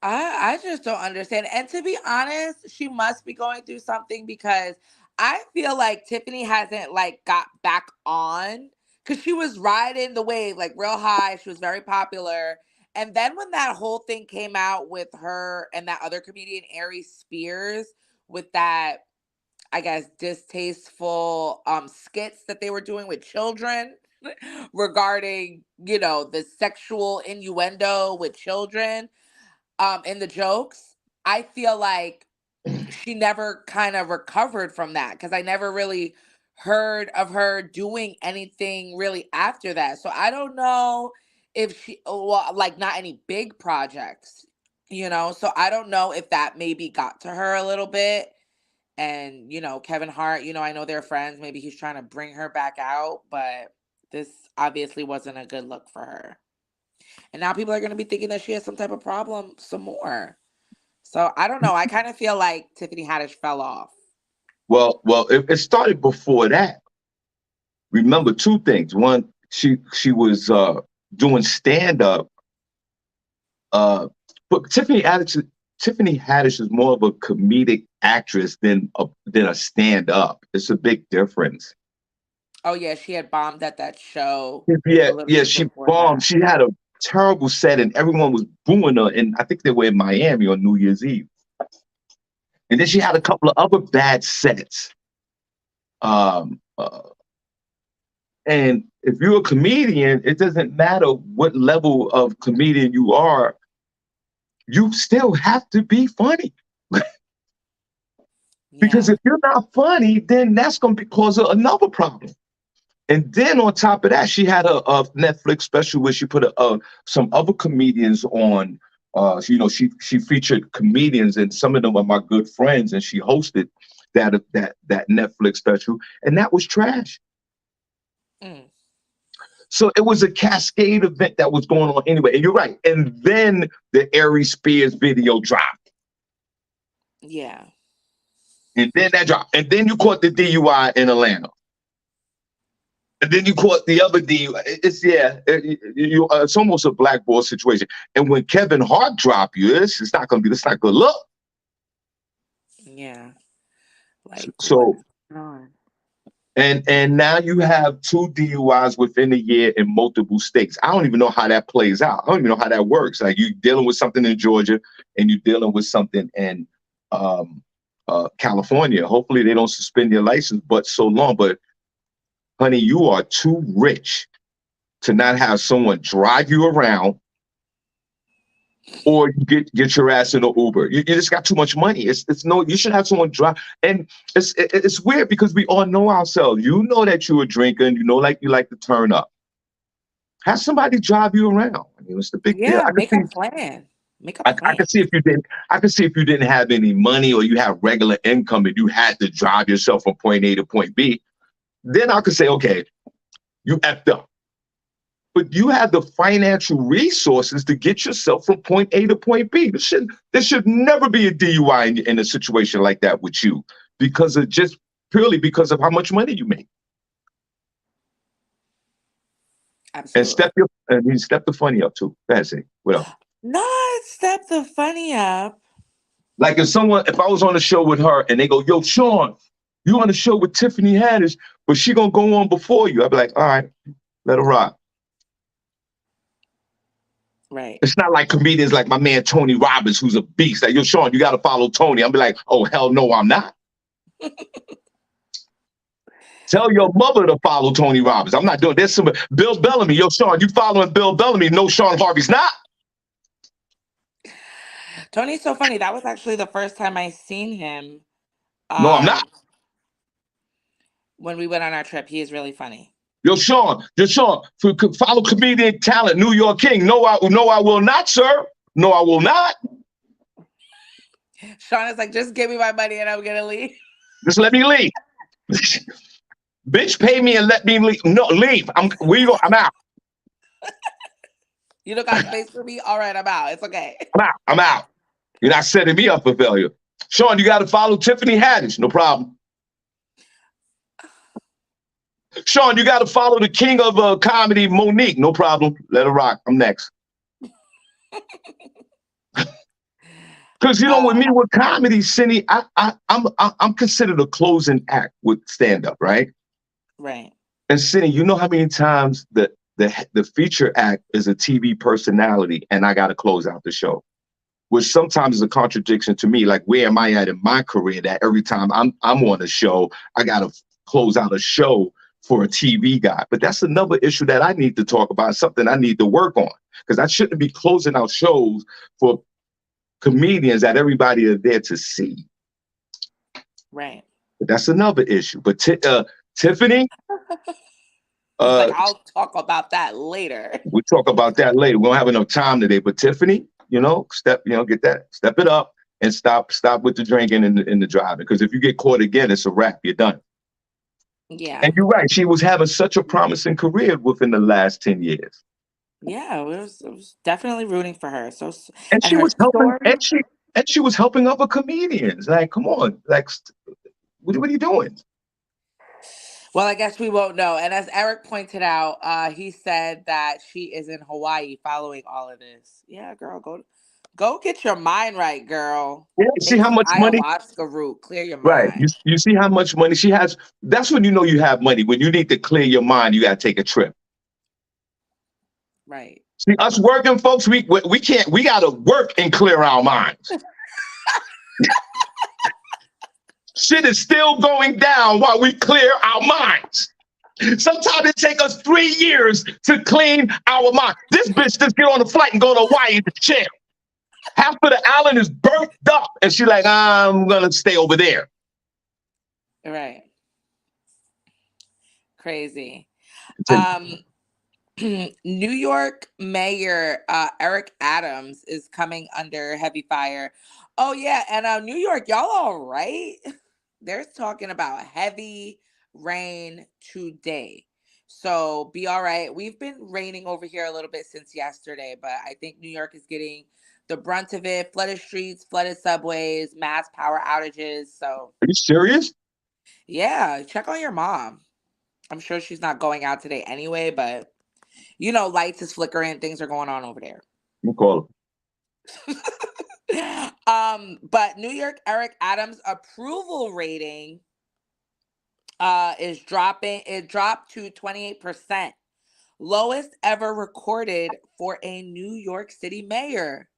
I just don't understand. And to be honest, she must be going through something because I feel like Tiffany hasn't like got back on because she was riding the wave like real high. She was very popular. And then when that whole thing came out with her and that other comedian, Aries Spears, with that, I guess, distasteful skits that they were doing with children regarding, the sexual innuendo with children in the jokes, I feel like she never kind of recovered from that because I never really heard of her doing anything really after that. So I don't know if like not any big projects, so I don't know if that maybe got to her a little bit. And, Kevin Hart, I know they're friends. Maybe he's trying to bring her back out, but this obviously wasn't a good look for her. And now people are going to be thinking that she has some type of problem some more. So I don't know. I kind of feel like Tiffany Haddish fell off. Well, it started before that. Remember two things. One, she was doing stand-up. But Tiffany Haddish is more of a comedic actress than a stand-up. It's a big difference. Oh yeah, she had bombed at that show. Yeah, she bombed. She had a terrible set, and everyone was booing her. And I think they were in Miami on New Year's Eve. And then she had a couple of other bad sets. And if you're a comedian, it doesn't matter what level of comedian you are. You still have to be funny. Because if you're not funny, then that's going to cause another problem. And then on top of that, she had a Netflix special where she put some other comedians on. She featured comedians, and some of them are my good friends, and she hosted that Netflix special, and that was trash. Mm. So it was a cascade event that was going on anyway. And you're right. And then the Aries Spears video dropped. Yeah. And then that dropped. And then you caught the DUI in Atlanta. And then you caught the other DUI. It's almost a blackball situation. And when Kevin Hart dropped you, it's not good look. Yeah. And now you have 2 DUIs within a year in multiple states. I don't even know how that plays out. I don't even know how that works. Like you're dealing with something in Georgia and you're dealing with something in California. Hopefully they don't suspend your license, but so long. But honey, you are too rich to not have someone drive you around or get your ass in an Uber. You just got too much money. You should have someone drive. And it's weird because we all know ourselves. You know that you're a drinker and you like to turn up. Have somebody drive you around. I mean, it's the big deal. Make a plan. I can see if you didn't have any money or you have regular income and you had to drive yourself from point A to point B. then I could say, okay, you effed up. But you have the financial resources to get yourself from point A to point B. There should never be a DUI in a situation like that with you because of just purely because of how much money you make. Absolutely. And you step the funny up too. That's it. What else? Not step the funny up. Like if I was on the show with her and they go, yo, Shawn, you on the show with Tiffany Haddish, but she gonna go on before you. I'd be like, all right, let her rock. Right. It's not like comedians like my man Tony Robbins, who's a beast. Like, yo, Shawn, you got to follow Tony. I'll be like, oh, hell no, I'm not. Tell your mother to follow Tony Robbins. I'm not doing this. Bill Bellamy. Yo, Shawn, you following Bill Bellamy? No, Shawn Harvey's not. Tony's so funny. That was actually the first time I seen him. No, I'm not. When we went on our trip, he is really funny. Yo, Shawn, follow comedian talent, New York King. No, I will not, sir. No, I will not. Shawn is like, just give me my money and I'm gonna leave. Just let me leave. Bitch, pay me and let me leave. No, leave. I'm out. You don't got space for me? All right, I'm out. It's okay. I'm out. You're not setting me up for failure. Shawn, you got to follow Tiffany Haddish. No problem. Shawn, you got to follow the king of comedy, Monique. No problem. Let her rock. I'm next. Because with me with comedy, Senny, I'm considered a closing act with stand-up, right? Right. And Senny, you know how many times the feature act is a TV personality, and I got to close out the show, which sometimes is a contradiction to me. Like, where am I at in my career that every time I'm on a show, I got to close out a show for a TV guy? But that's another issue that I need to talk about, something I need to work on, because I shouldn't be closing out shows for comedians that everybody is there to see. Right. But that's another issue. But Tiffany, like, I'll talk about that later. We'll talk about that later. We don't have enough time today. But Tiffany, step it up and stop with the drinking and the driving. Because if you get caught again, it's a wrap. You're done. Yeah. And you're right. She was having such a promising career within the last 10 years. Yeah, it was definitely rooting for her. So, and she was helping, and she was helping other comedians. Like, come on, like, what are you doing? Well, I guess we won't know. And as Eric pointed out, he said that she is in Hawaii following all of this. Yeah, girl, go get your mind right, girl. Yeah, see how much money? Ayahuasca root, clear your right. mind. You see how much money she has? That's when you know you have money. When you need to clear your mind, you got to take a trip. Right. See, us working folks, we can't. We got to work and clear our minds. Shit is still going down while we clear our minds. Sometimes it takes us 3 years to clean our mind. This bitch just get on the flight and go to Hawaii to chill. Half of the island is burnt up, and she's like, I'm gonna stay over there. Right. Crazy. New York Mayor Eric Adams is coming under heavy fire. Oh yeah, and New York, y'all all right? They're talking about heavy rain today. So be all right. We've been raining over here a little bit since yesterday, but I think New York is getting the brunt of it. Flooded streets, flooded subways, mass power outages. So are you serious? Yeah, check on your mom. I'm sure she's not going out today anyway, but lights is flickering, things are going on over there. You call But New York Eric Adams' approval rating is dropping. It dropped to 28%, lowest ever recorded for a New York City mayor.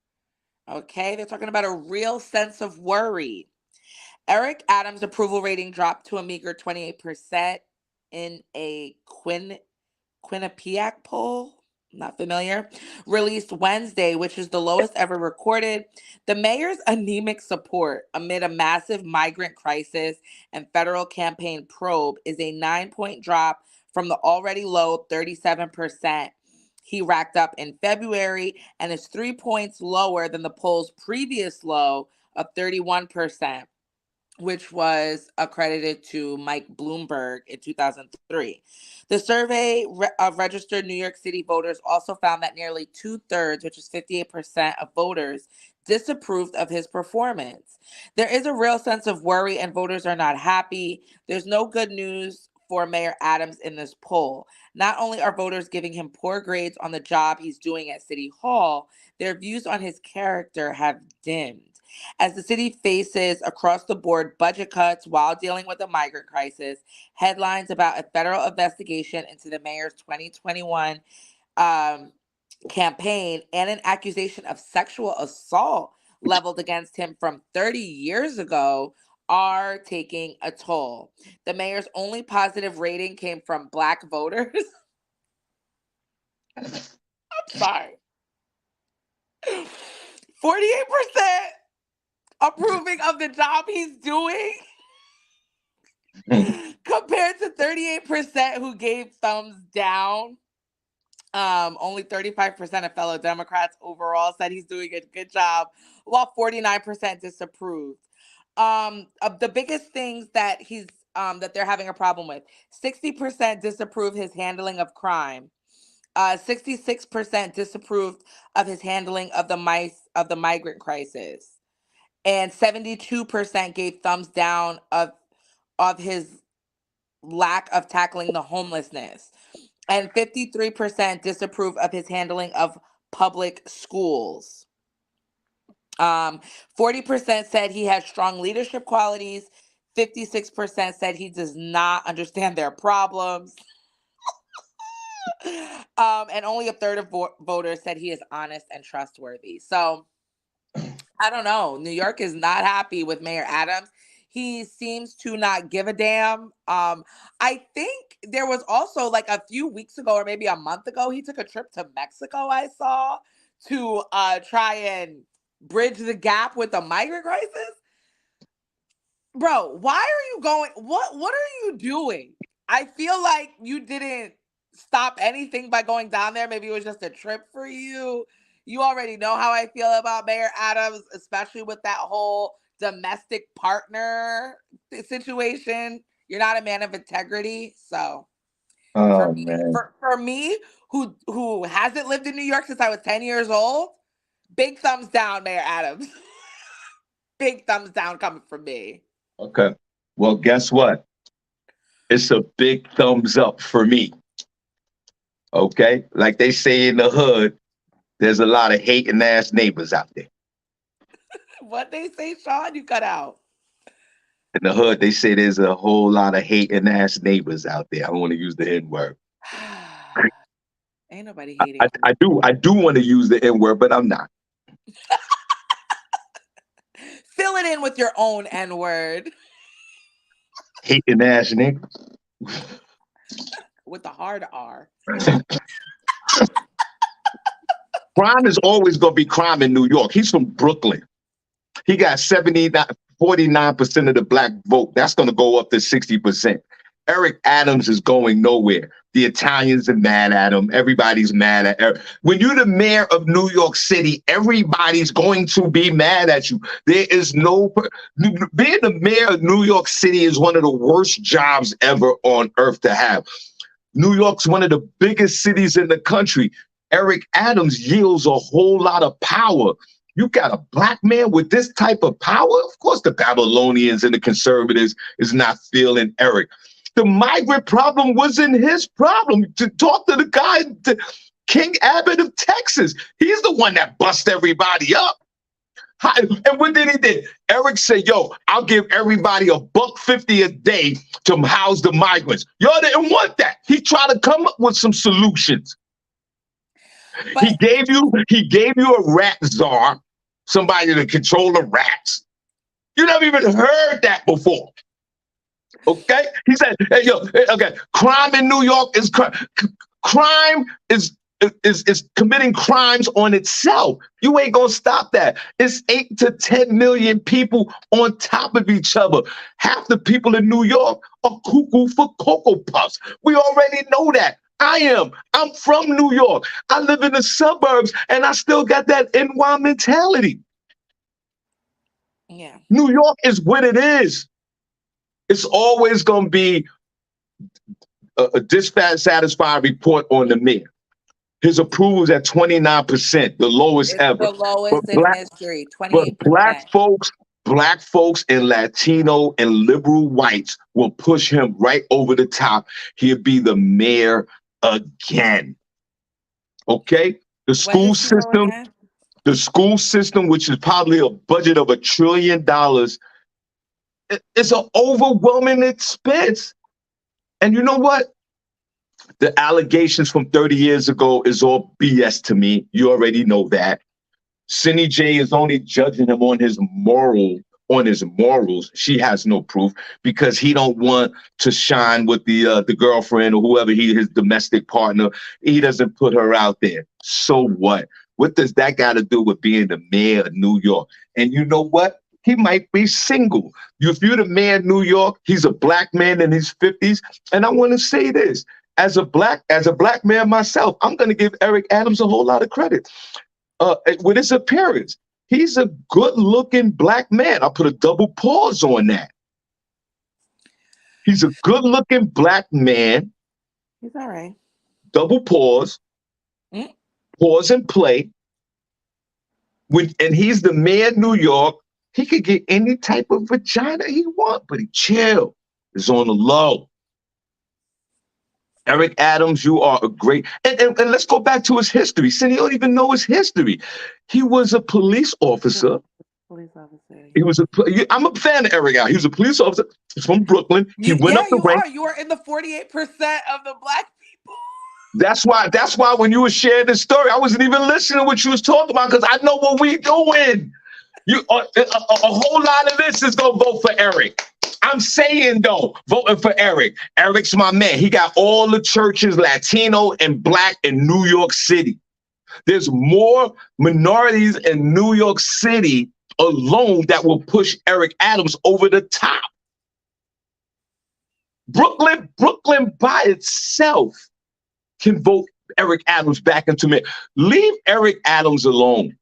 Okay, they're talking about a real sense of worry. Eric Adams' approval rating dropped to a meager 28% in a Quinnipiac poll, not familiar, released Wednesday, which is the lowest ever recorded. The mayor's anemic support amid a massive migrant crisis and federal campaign probe is a 9-point drop from the already low 37% he racked up in February, and is 3 points lower than the poll's previous low of 31%. which was accredited to Mike Bloomberg in 2003. The survey of registered New York City voters also found that nearly 2/3, which is 58% of voters, disapproved of his performance. There is a real sense of worry, and voters are not happy. There's no good news for Mayor Adams in this poll. Not only are voters giving him poor grades on the job he's doing at City Hall, their views on his character have dimmed. As the city faces across the board budget cuts while dealing with a migrant crisis, headlines about a federal investigation into the mayor's 2021 um, campaign, and an accusation of sexual assault leveled against him from 30 years ago are taking a toll. The mayor's only positive rating came from Black voters. I'm sorry. 48% approving of the job he's doing compared to 38% who gave thumbs down. Only 35% of fellow Democrats overall said he's doing a good job, while 49% disapproved. The biggest things that that they're having a problem with: 60% disapprove his handling of crime. 66% disapproved of his handling of the migrant crisis, and 72% gave thumbs down of his lack of tackling the homelessness, and 53% disapprove of his handling of public schools. 40% said he has strong leadership qualities. 56% said he does not understand their problems. And only a third of voters said he is honest and trustworthy. So I don't know. New York is not happy with Mayor Adams. He seems to not give a damn. I think there was also like a few weeks ago or maybe a month ago, he took a trip to Mexico, I saw, to try and bridge the gap with the migrant crisis. Bro, why are you going? What are you doing? I feel like you didn't stop anything by going down there. Maybe it was just a trip for you. You already know how I feel about Mayor Adams, especially with that whole domestic partner situation. You're not a man of integrity. So for Oh me, man. for me, who hasn't lived in New York since I was 10 years old, big thumbs down, Mayor Adams. Big thumbs down coming from me. Okay. Well, guess what? It's a big thumbs up for me. Okay. Like they say in the hood, there's a lot of hating ass neighbors out there. What they say, Shawn? You cut out. In the hood, they say there's a whole lot of hating ass neighbors out there. I don't want to use the N word. Ain't nobody hating on I do want to use the N word, but I'm not. you. Fill it in with your own N word Hating ass niggas. with the hard R. Crime is always going to be crime in New York. He's from Brooklyn. He got 49% of the black vote. That's going to go up to 60%. Eric Adams is going nowhere. The Italians are mad at him. Everybody's mad at Eric. When you're the mayor of New York City, everybody's going to be mad at you. There is no... Being the mayor of New York City is one of the worst jobs ever on earth to have. New York's one of the biggest cities in the country. Eric Adams yields a whole lot of power. You got a black man with this type of power? Of course, the Babylonians and the conservatives is not feeling Eric. The migrant problem wasn't his problem. To talk to the guy, King Abbott of Texas, he's the one that bust everybody up. And what did he do? Eric said, yo, I'll give everybody $1.50 a day to house the migrants. Y'all didn't want that. He tried to come up with some solutions. But He gave you a rat czar, somebody to control the rats. You never even heard that before. Okay? He said, hey, yo, okay, crime in New York is crime is committing crimes on itself. You ain't gonna stop that. It's 8 to 10 million people on top of each other. Half the people in New York are cuckoo for Cocoa Puffs. We already know that. I'm from New York. I live in the suburbs and I still got that NY mentality. Yeah. New York is what it is. It's always going to be a dissatisfied report on the mayor. His approval is at 29%, the lowest It's ever. the But lowest in black, history, but 28%. black folks and Latino and liberal whites will push him right over the top. He'll be the mayor again. Okay? The When school does he go system, again? which is probably a budget of $1 trillion, it's an overwhelming expense. And you know what? The allegations from 30 years ago is all BS to me. You already know that. SennyJ is only judging him on his morals. She has no proof because he don't want to shine with the girlfriend or whoever his domestic partner. He doesn't put her out there. So what? What does that got to do with being the mayor of New York? And you know what? He might be single. If you're the mayor of New York, he's a black man in his 50s. And I want to say this. As a black man myself, I'm going to give Eric Adams a whole lot of credit with his appearance. He's a good-looking black man. I'll put a double pause on that. He's a good-looking black man. He's all right. Double pause, Mm. pause and play. And he's the mayor of New York. He could get any type of vagina he wants, but he chill. It's on the low. Eric Adams, you are a great, and let's go back to his history. Cindy, you don't even know his history. He was a police officer. Police officer. I'm a fan of Eric Adams. He was a police officer. He's from Brooklyn. He went up the You ranks. are. You are in the 48% of the black people. That's why when you were sharing this story, I wasn't even listening to what you was talking about because I know what we doing. A whole lot of this is gonna vote for Eric. I'm saying though, voting for Eric. Eric's my man. He got all the churches, Latino and black in New York City. There's more minorities in New York City alone that will push Eric Adams over the top. Brooklyn by itself can vote Eric Adams back into mayor. Leave Eric Adams alone.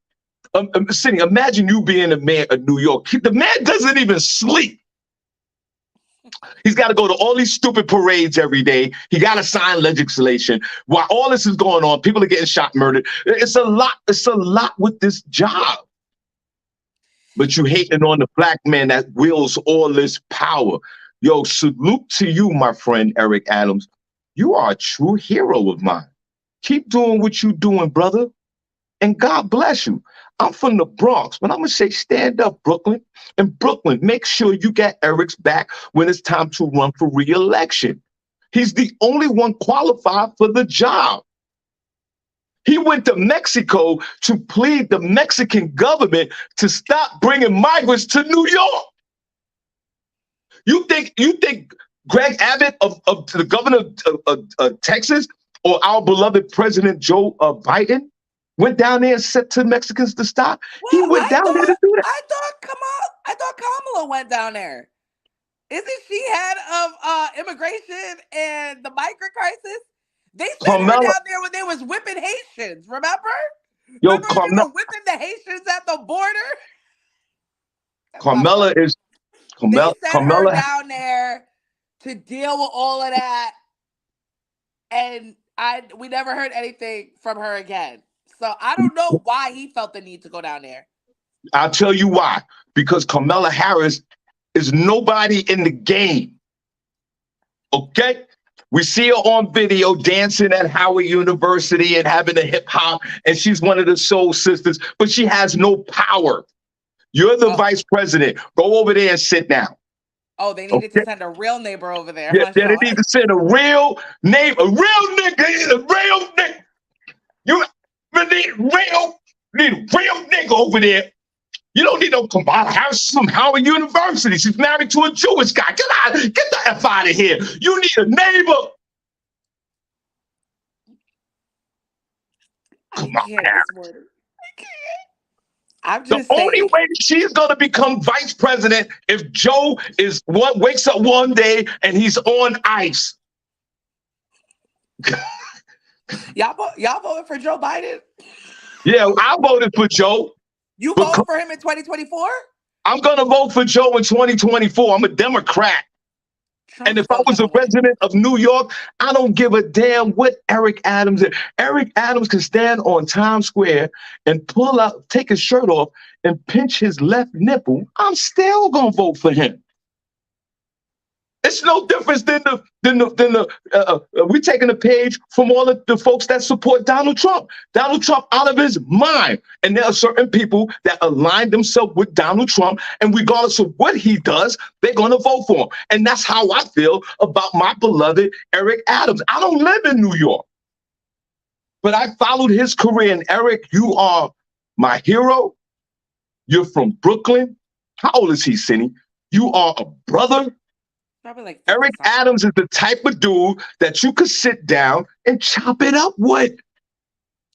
Cindy, imagine you being the mayor of New York. The man doesn't even sleep. He's got to go to all these stupid parades every day. He got to sign legislation. While all this is going on, people are getting shot, murdered. It's a lot. It's a lot with this job. But you hating on the black man that wields all this power. Yo, salute to you, my friend, Eric Adams. You are a true hero of mine. Keep doing what you're doing, brother. And God bless you. I'm from the Bronx, but I'm going to say stand up, Brooklyn. And Brooklyn, make sure you get Eric's back when it's time to run for re-election. He's the only one qualified for the job. He went to Mexico to plead the Mexican government to stop bringing migrants to New York. You think Greg Abbott of the governor of Texas or our beloved President Joe Biden went down there and said to Mexicans to stop? Well, He went down there to do that. I thought Kamala went down there. Isn't she head of immigration and the migrant crisis? They sent her Carmela, down there when they was whipping Haitians. Remember? yo, Remember when they were whipping the Haitians at the border? Carmela is They sent her Carmela. down there to deal with all of that, and we never heard anything from her again. So I don't know why he felt the need to go down there. I'll tell you why. Because Kamala Harris is nobody in the game. Okay? We see her on video dancing at Howard University and having a hip hop, and she's one of the soul sisters, but she has no power. You're the vice president. Go over there and sit down. Oh, they needed to send a real neighbor over there. Yeah, they need to send a real neighbor, a real nigga. You need a real nigga over there. You don't need no Kamala Harris from Howard University. She's married to a Jewish guy. Get the F out of here. You need a neighbor. Come on, Harris. I can't. I'm just the saying. only way she's going to become vice president if Joe wakes up one day and he's on ice. Y'all voted for Joe Biden? Yeah, I voted for Joe. You voted for him in 2024? I'm going to vote for Joe in 2024. I'm a Democrat. And Trump's if I still was a gonna win. resident of New York, I don't give a damn what Eric Adams is. Eric Adams can stand on Times Square and pull out, take his shirt off and pinch his left nipple. I'm still going to vote for him. It's no difference than we're taking a page from all of the folks that support Donald Trump. Donald Trump out of his mind. And there are certain people that align themselves with Donald Trump, and regardless of what he does, they're going to vote for him. And that's how I feel about my beloved Eric Adams. I don't live in New York, but I followed his career. And Eric, you are my hero. You're from Brooklyn. How old is he, Senny? You are a brother. Probably like 50 Eric something. Adams is the type of dude that you could sit down and chop it up with.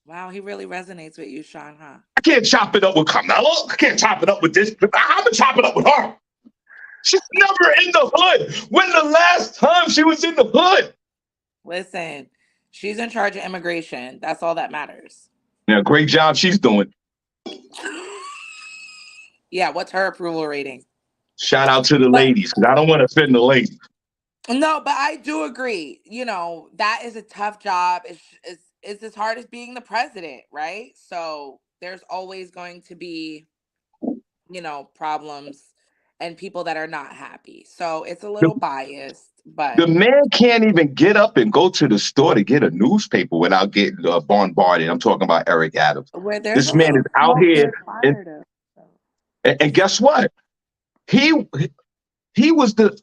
Wow, he really resonates with you, Shawn, huh? I can't chop it up with Carmelo. I can't chop it up with this. I'm gonna chop it up with her. She's never in the hood. When the last time she was in the hood? Listen, she's in charge of immigration. That's all that matters. Yeah, great job she's doing. Yeah, what's her approval rating? Shout out to the But ladies, because I don't want to offend the ladies. no, but I do agree. That is a tough job. It's as hard as being the president, right? So there's always going to be, problems and people that are not happy. So it's a The, little biased, the but man can't even get up and go to the store to get a newspaper without getting bombarded. I'm talking about Eric Adams. where there's This a man is little out smoke, here, there's and, fire to. So. and guess what? He he was the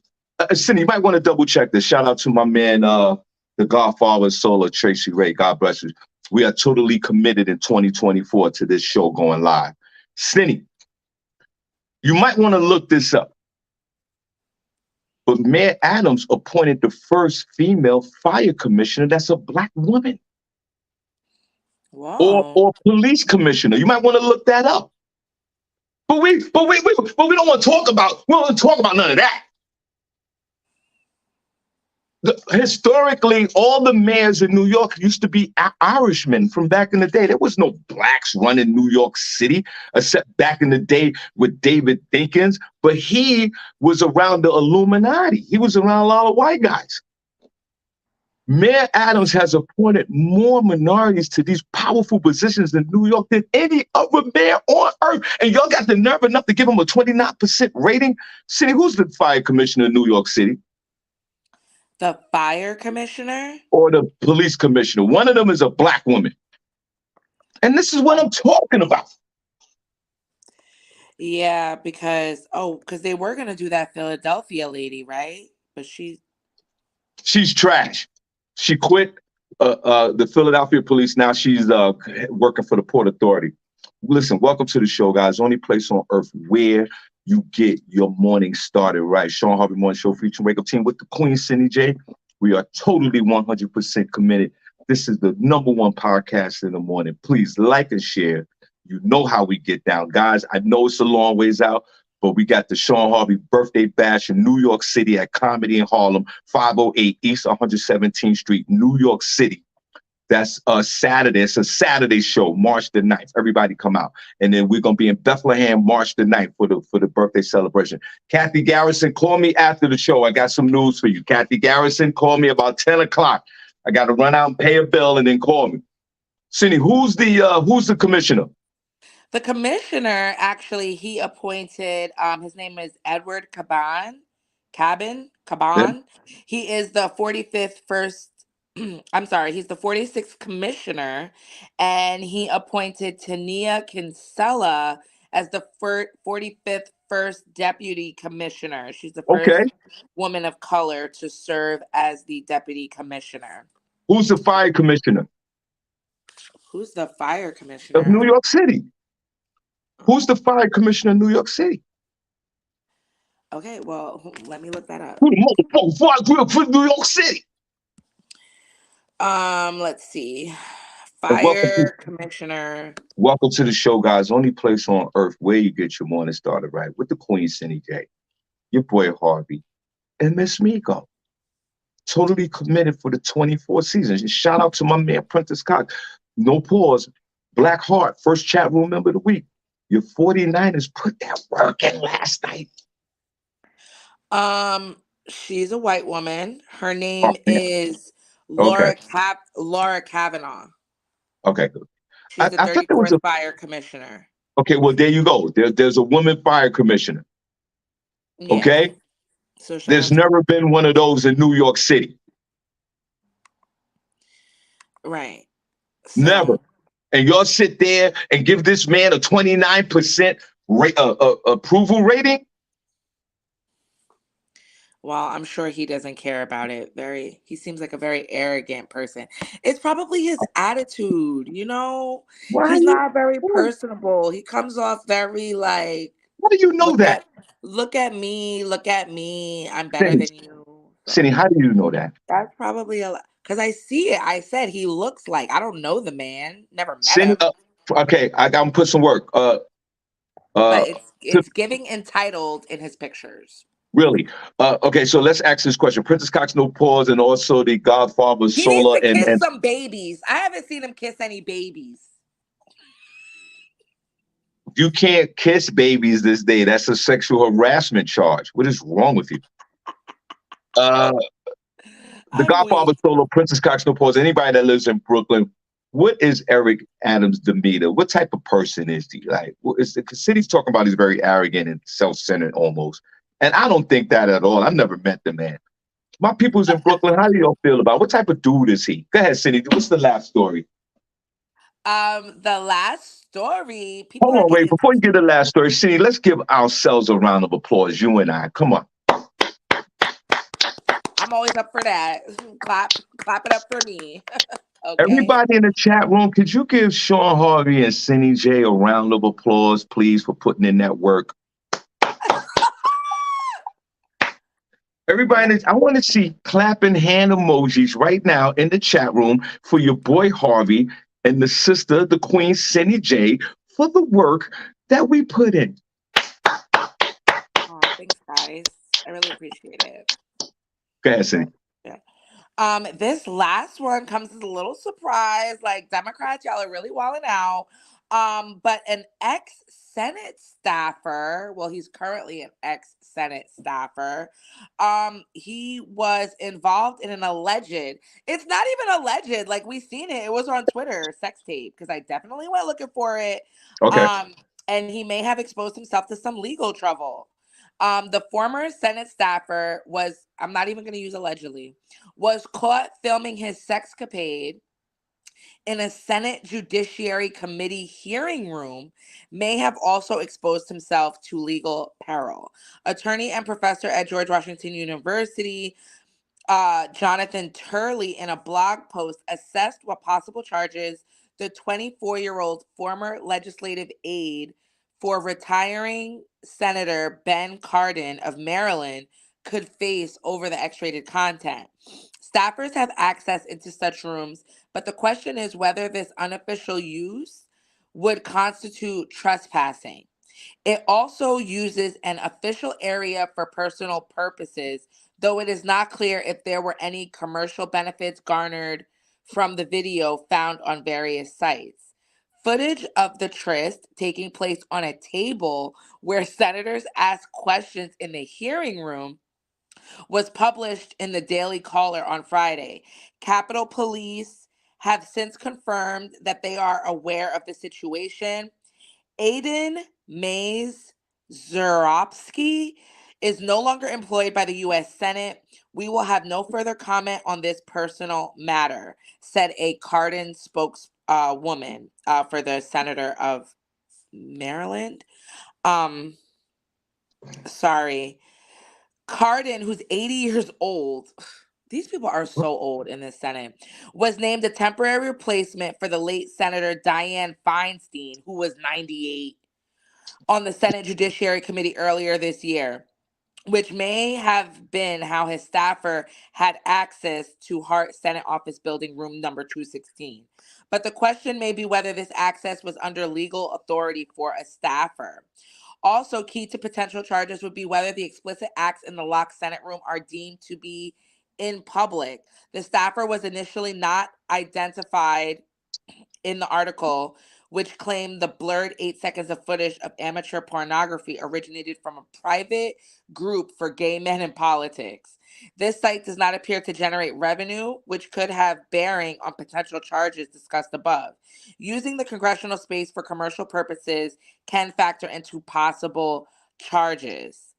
Cindy, you might want to double check this. Shout out to my man, the Godfather Soul of Tracy Ray. God bless you. We are totally committed in 2024 to this show going live. Cindy, you might want to look this up. But Mayor Adams appointed the first female fire commissioner that's a black woman. Whoa. Or police commissioner. You might want to look that up. But we don't want to talk about, we don't want to talk about none of that. Historically, all the mayors in New York used to be Irishmen from back in the day. There was no blacks running New York City, except back in the day with David Dinkins. But he was around the Illuminati. He was around a lot of white guys. Mayor Adams has appointed more minorities to these powerful positions in New York than any other mayor on earth. And y'all got the nerve enough to give him a 29% rating? City, who's the fire commissioner in New York City? The fire commissioner? Or the police commissioner. One of them is a black woman. And this is what I'm talking about. Yeah, because they were gonna do that Philadelphia lady, right? But she's trash. She quit the Philadelphia police. Now she's working for the Port Authority. Listen, welcome to the show, guys. Only place on earth where you get your morning started right. Shawn Harvey Morning Show featuring Wake Up Team with the Queen, SennyJ. We are totally 100% committed. This is the #1 podcast in the morning. Please like and share. You know how we get down. Guys, I know it's a long ways out, but we got the Shawn Harvey birthday bash in New York City at Comedy in Harlem, 508 East 117th Street, New York City. That's Saturday. It's a Saturday show, March the 9th. Everybody come out. And then we're going to be in Bethlehem March the 9th for the birthday celebration. Kathy Garrison, call me after the show. I got some news for you. Kathy Garrison, call me about 10 o'clock. I got to run out and pay a bill and then call me. Cindy, who's the commissioner? The commissioner, actually, he appointed, his name is Edward Caban. Yeah. He is the 45th first, I'm sorry, he's the 46th commissioner, and he appointed Tania Kinsella as the 45th first deputy commissioner. She's the Okay. first woman of color to serve as the deputy commissioner. Who's the fire commissioner? Who's the fire Of commissioner? New York City. Who's the fire commissioner of New York City? Okay, well, let me look that up. Who the motherfucking fire for New York City? Let's see. Fire commissioner. Welcome to the show, guys. Only place on earth where you get your morning started right with the Queen, SennyJ, your boy Harvey, and Miss Miko. Totally committed for the 24 seasons. And shout out to my man Prentice Cox. No pause. Black Heart, first chat room member of the week. Your 49ers put that work in last night. Um, she's a white woman. Her Oh, name yeah. is Okay. Laura Kavanaugh. Okay, good. She's the I thought there was 34th a, fire commissioner. okay, well, there you go. There's a woman fire commissioner. Yeah. Okay. So shout There's out to never been one of those in New York City. right. Never. So And y'all sit there and give this man a 29% approval rating? well, I'm sure he doesn't care about it. He seems like a very arrogant person. It's probably his attitude, you know? Why He's you not very personable. He comes off very like, how do you know look that? at look at me. I'm better Cindy, than you. Cindy, So how do you know that? that's probably a lot. Because I see it. I said he looks like, I don't know the man. Never met Cindy, him. okay, I gotta put some work. But Uh, to, it's giving entitled in his pictures. really. Okay, so let's ask this question. Princess Cox No Pause and also the Godfather He needs Sola to kiss and some babies. I haven't seen him kiss any babies. you can't kiss babies this day. That's a sexual harassment charge. What is wrong with you? Uh, the I'm Godfather weak. Solo, Princess Cox No Pause, anybody that lives in Brooklyn, what is Eric Adams' demeanor? What type of person is he? Like, because City's talking about he's very arrogant and self-centered almost. And I don't think that at all. I've never met the man. My people's in Brooklyn. How do y'all feel about it? What type of dude is he? Go ahead, City. What's the last story? The last story, people Hold are on, wait. getting. Before you get the last story, City, let's give ourselves a round of applause. You and I. Come on. I'm always up for that. Clap it up for me. Okay. Everybody in the chat room, could you give Shawn Harvey and SennyJ a round of applause, please, for putting in that work? Everybody, I want to see clapping hand emojis right now in the chat room for your boy Harvey and the sister, the queen, SennyJ, for the work that we put in. Oh, thanks, guys. I really appreciate it. Go ahead, Senny. Yeah. This last one comes as a little surprise. Like Democrats, y'all are really walling out. But an ex-Senate staffer, well, he's currently an ex-Senate staffer. He was involved in an alleged, it's not even alleged, like we seen it. It was on Twitter, sex tape, because I definitely went looking for it. Okay. Um, and he may have exposed himself to some legal trouble. The former Senate staffer was, I'm not even going to use allegedly, was caught filming his sexcapade in a Senate Judiciary Committee hearing room, may have also exposed himself to legal peril. Attorney and professor at George Washington University, Jonathan Turley, in a blog post, assessed what possible charges the 24-year-old former legislative aide for retiring Senator Ben Cardin of Maryland could face over the X-rated content. Staffers have access into such rooms, but the question is whether this unofficial use would constitute trespassing. It also uses an official area for personal purposes, though it is not clear if there were any commercial benefits garnered from the video found on various sites. Footage of the tryst taking place on a table where senators ask questions in the hearing room was published in the Daily Caller on Friday. Capitol Police have since confirmed that they are aware of the situation. Aiden Mays Zuropsky is no longer employed by the U.S. Senate. We will have no further comment on this personal matter, said a Cardin spokeswoman for the senator of Maryland. Um, sorry. Cardin, who's 80 years old, these people are so old in the Senate, was named a temporary replacement for the late Senator Dianne Feinstein, who was 98, on the Senate Judiciary Committee earlier this year, which may have been how his staffer had access to Hart Senate Office Building Room number 216. But the question may be whether this access was under legal authority for a staffer. Also, key to potential charges would be whether the explicit acts in the locked Senate room are deemed to be in public. The staffer was initially not identified in the article, which claimed the blurred 8 seconds of footage of amateur pornography originated from a private group for gay men in politics. This site does not appear to generate revenue, which could have bearing on potential charges discussed above. Using the congressional space for commercial purposes can factor into possible charges.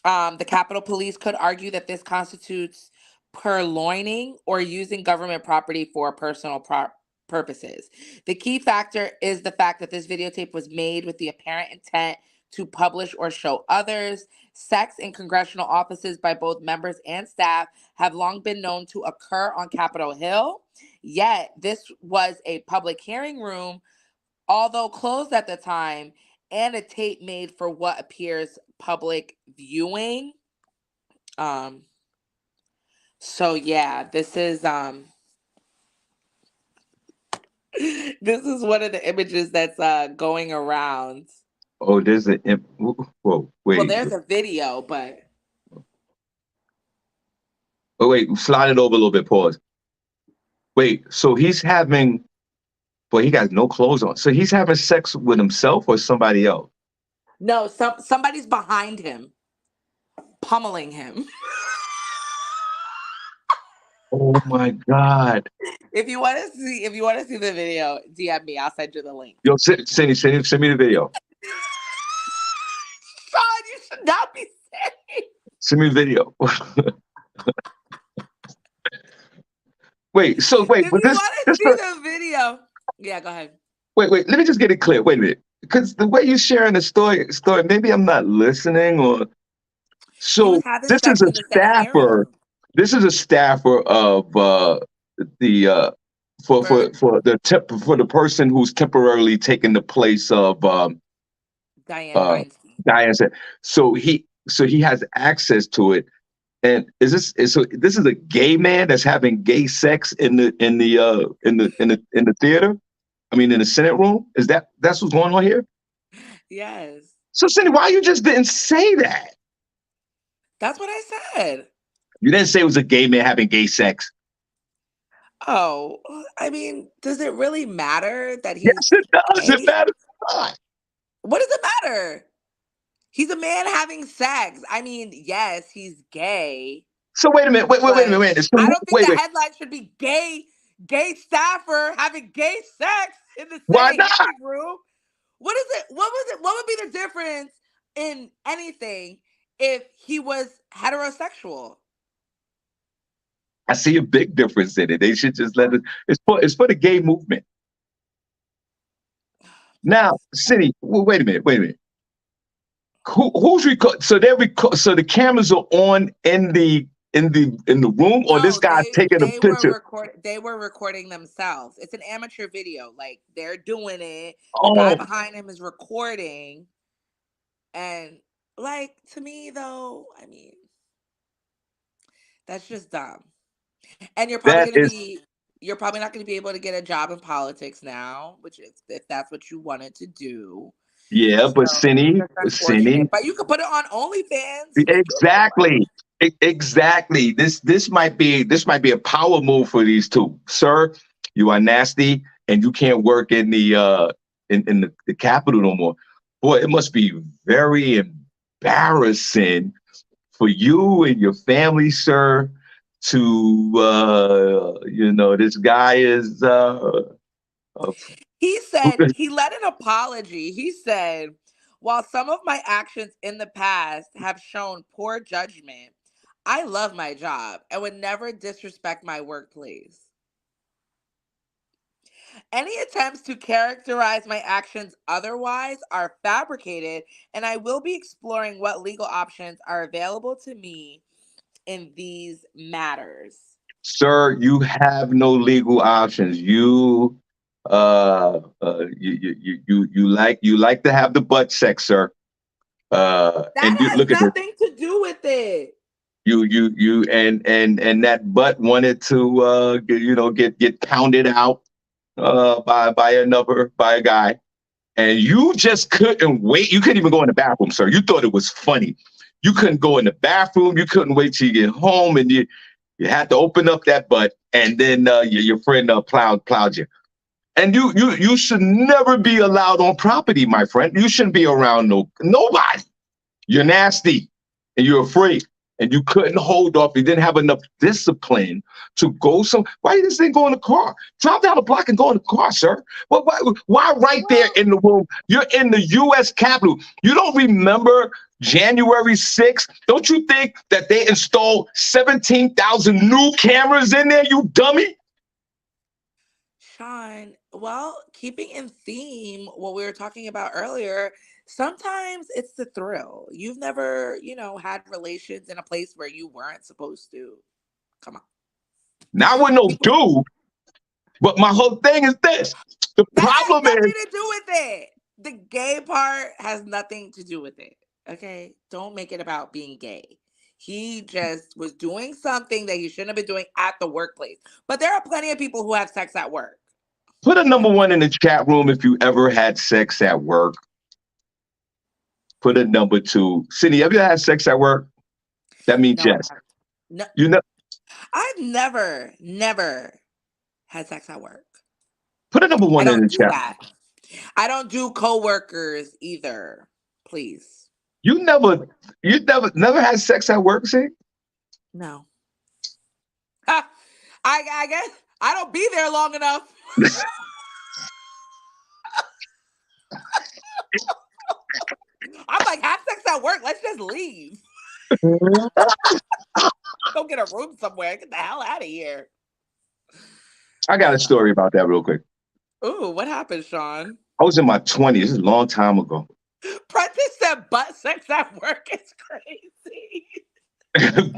The Capitol Police could argue that this constitutes purloining or using government property for personal purposes. The key factor is the fact that this videotape was made with the apparent intent to publish or show others. Sex in congressional offices by both members and staff have long been known to occur on Capitol Hill. Yet, this was a public hearing room, although closed at the time, and a tape made for what appears public viewing. So yeah, this is this is one of the images that's going around. Oh, there's a whoa, wait. Well, there's a video, but oh wait, slide it over a little bit, pause. Wait, so he's having, boy, he got no clothes on. So he's having sex with himself or somebody else? no, somebody's behind him, pummeling him. Oh my God. If you want to see the video, DM me. I'll send you the link. Yo, Senny, send me the video. Shawn, you should not be saying. Send me the video. Wait, so wait, If but you this, want to see the video, yeah, go ahead. wait, let me just get it clear. Wait a minute. Because the way you're sharing the story, maybe I'm not listening or so this is a staffer. This is a staffer of the for the person who's temporarily taking the place of Diane. So he has access to it. And this is a gay man that's having gay sex in the theater? I mean, in the Senate room? That's what's going on here? Yes. So Cindy, why you just didn't say that? That's what I said. You didn't say it was a gay man having gay sex. Oh, I mean, does it really matter that he's Yes, it does. gay? It matters a lot. What does it matter? He's a man having sex. I mean, yes, he's gay. So wait a minute. Wait. I don't think the headline should be gay staffer having gay sex in the Senate hearing room. What is it? What would be the difference in anything if he was heterosexual? I see a big difference in it. They should just let it. It's for the gay movement. Now, Cindy, wait a minute. Who's record? So they're so the cameras are on in the room, or this guy's taking a picture. They were recording themselves. It's an amateur video. Like, they're doing it. Oh. The guy behind him is recording. And like, to me though, I mean, that's just dumb. And you're probably not going to be able to get a job in politics now, which is if that's what you wanted to do. Yeah, but Cindy, but you could put it on OnlyFans. Exactly. This might be a power move for these two. Sir, you are nasty and you can't work in the Capitol no more. Boy, it must be very embarrassing for you and your family, sir, to this guy is he said he led an apology. He said, while some of my actions in the past have shown poor judgment, I love my job and would never disrespect my workplace. Any attempts to characterize my actions otherwise are fabricated, and I will be exploring what legal options are available to me in these matters. Sir, you have no legal options. You like to have the butt sex, sir. That has nothing to do with it. You and that butt wanted to get pounded out by a guy, and you just couldn't wait. You couldn't even go in the bathroom, sir. You thought it was funny. You couldn't go in the bathroom. You couldn't wait till you get home, and you had to open up that butt, and then your friend plowed you. And you should never be allowed on property, my friend. You shouldn't be around nobody. You're nasty and you're afraid. And you couldn't hold off. You didn't have enough discipline to go why you just didn't go in the car? Drive down the block and go in the car, sir. Why right there in the room? You're in the U.S. Capitol. You don't remember January 6th? Don't you think that they installed 17,000 new cameras in there, you dummy? Shawn, well, keeping in theme what we were talking about earlier, sometimes it's the thrill. You've never, had relations in a place where you weren't supposed to. Come on. Now we're no People, dude, but my whole thing is this. The that has problem is, nothing to do with it. The gay part has nothing to do with it. Okay? Don't make it about being gay. He just was doing something that he shouldn't have been doing at the workplace. But there are plenty of people who have sex at work. put a number one in the chat room if you ever had sex at work. Put a number two. Cindy, have you had sex at work? That means No, I yes. haven't. No, You know, I've never had sex at work. put a number I one in don't the do chat. that. I don't do coworkers either. Please. You never had sex at work, see? No. I guess I don't be there long enough. I'm like, have sex at work. Let's just leave. Go get a room somewhere. Get the hell out of here. I got a story about that real quick. Ooh, what happened, Shawn? I was in my 20s. This is a long time ago. Prentice said butt sex at work is crazy.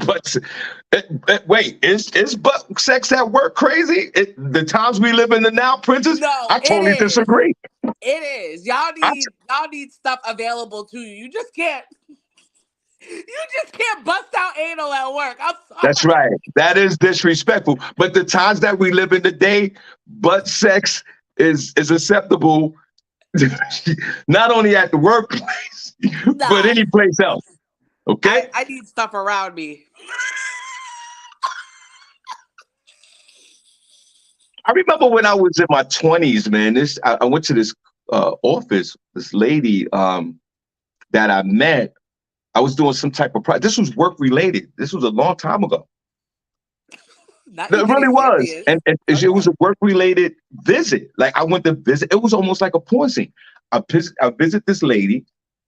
But wait, is butt sex at work crazy? The times we live in now, Princess? No, I totally it is. disagree. It is. Y'all need stuff available to you. You just can't bust out anal at work. I'm sorry. That's right. That is disrespectful. But the times that we live in today, butt sex is acceptable, not only at the workplace, but any place else. Okay? I need stuff around me. I remember when I was in my 20s, man. I went to this office, this lady that I met. I was doing some type of project. This was work related. This was a long time ago. It really was. And it was a work related visit. Like I went to visit. It was almost like a porn scene. I visit this lady.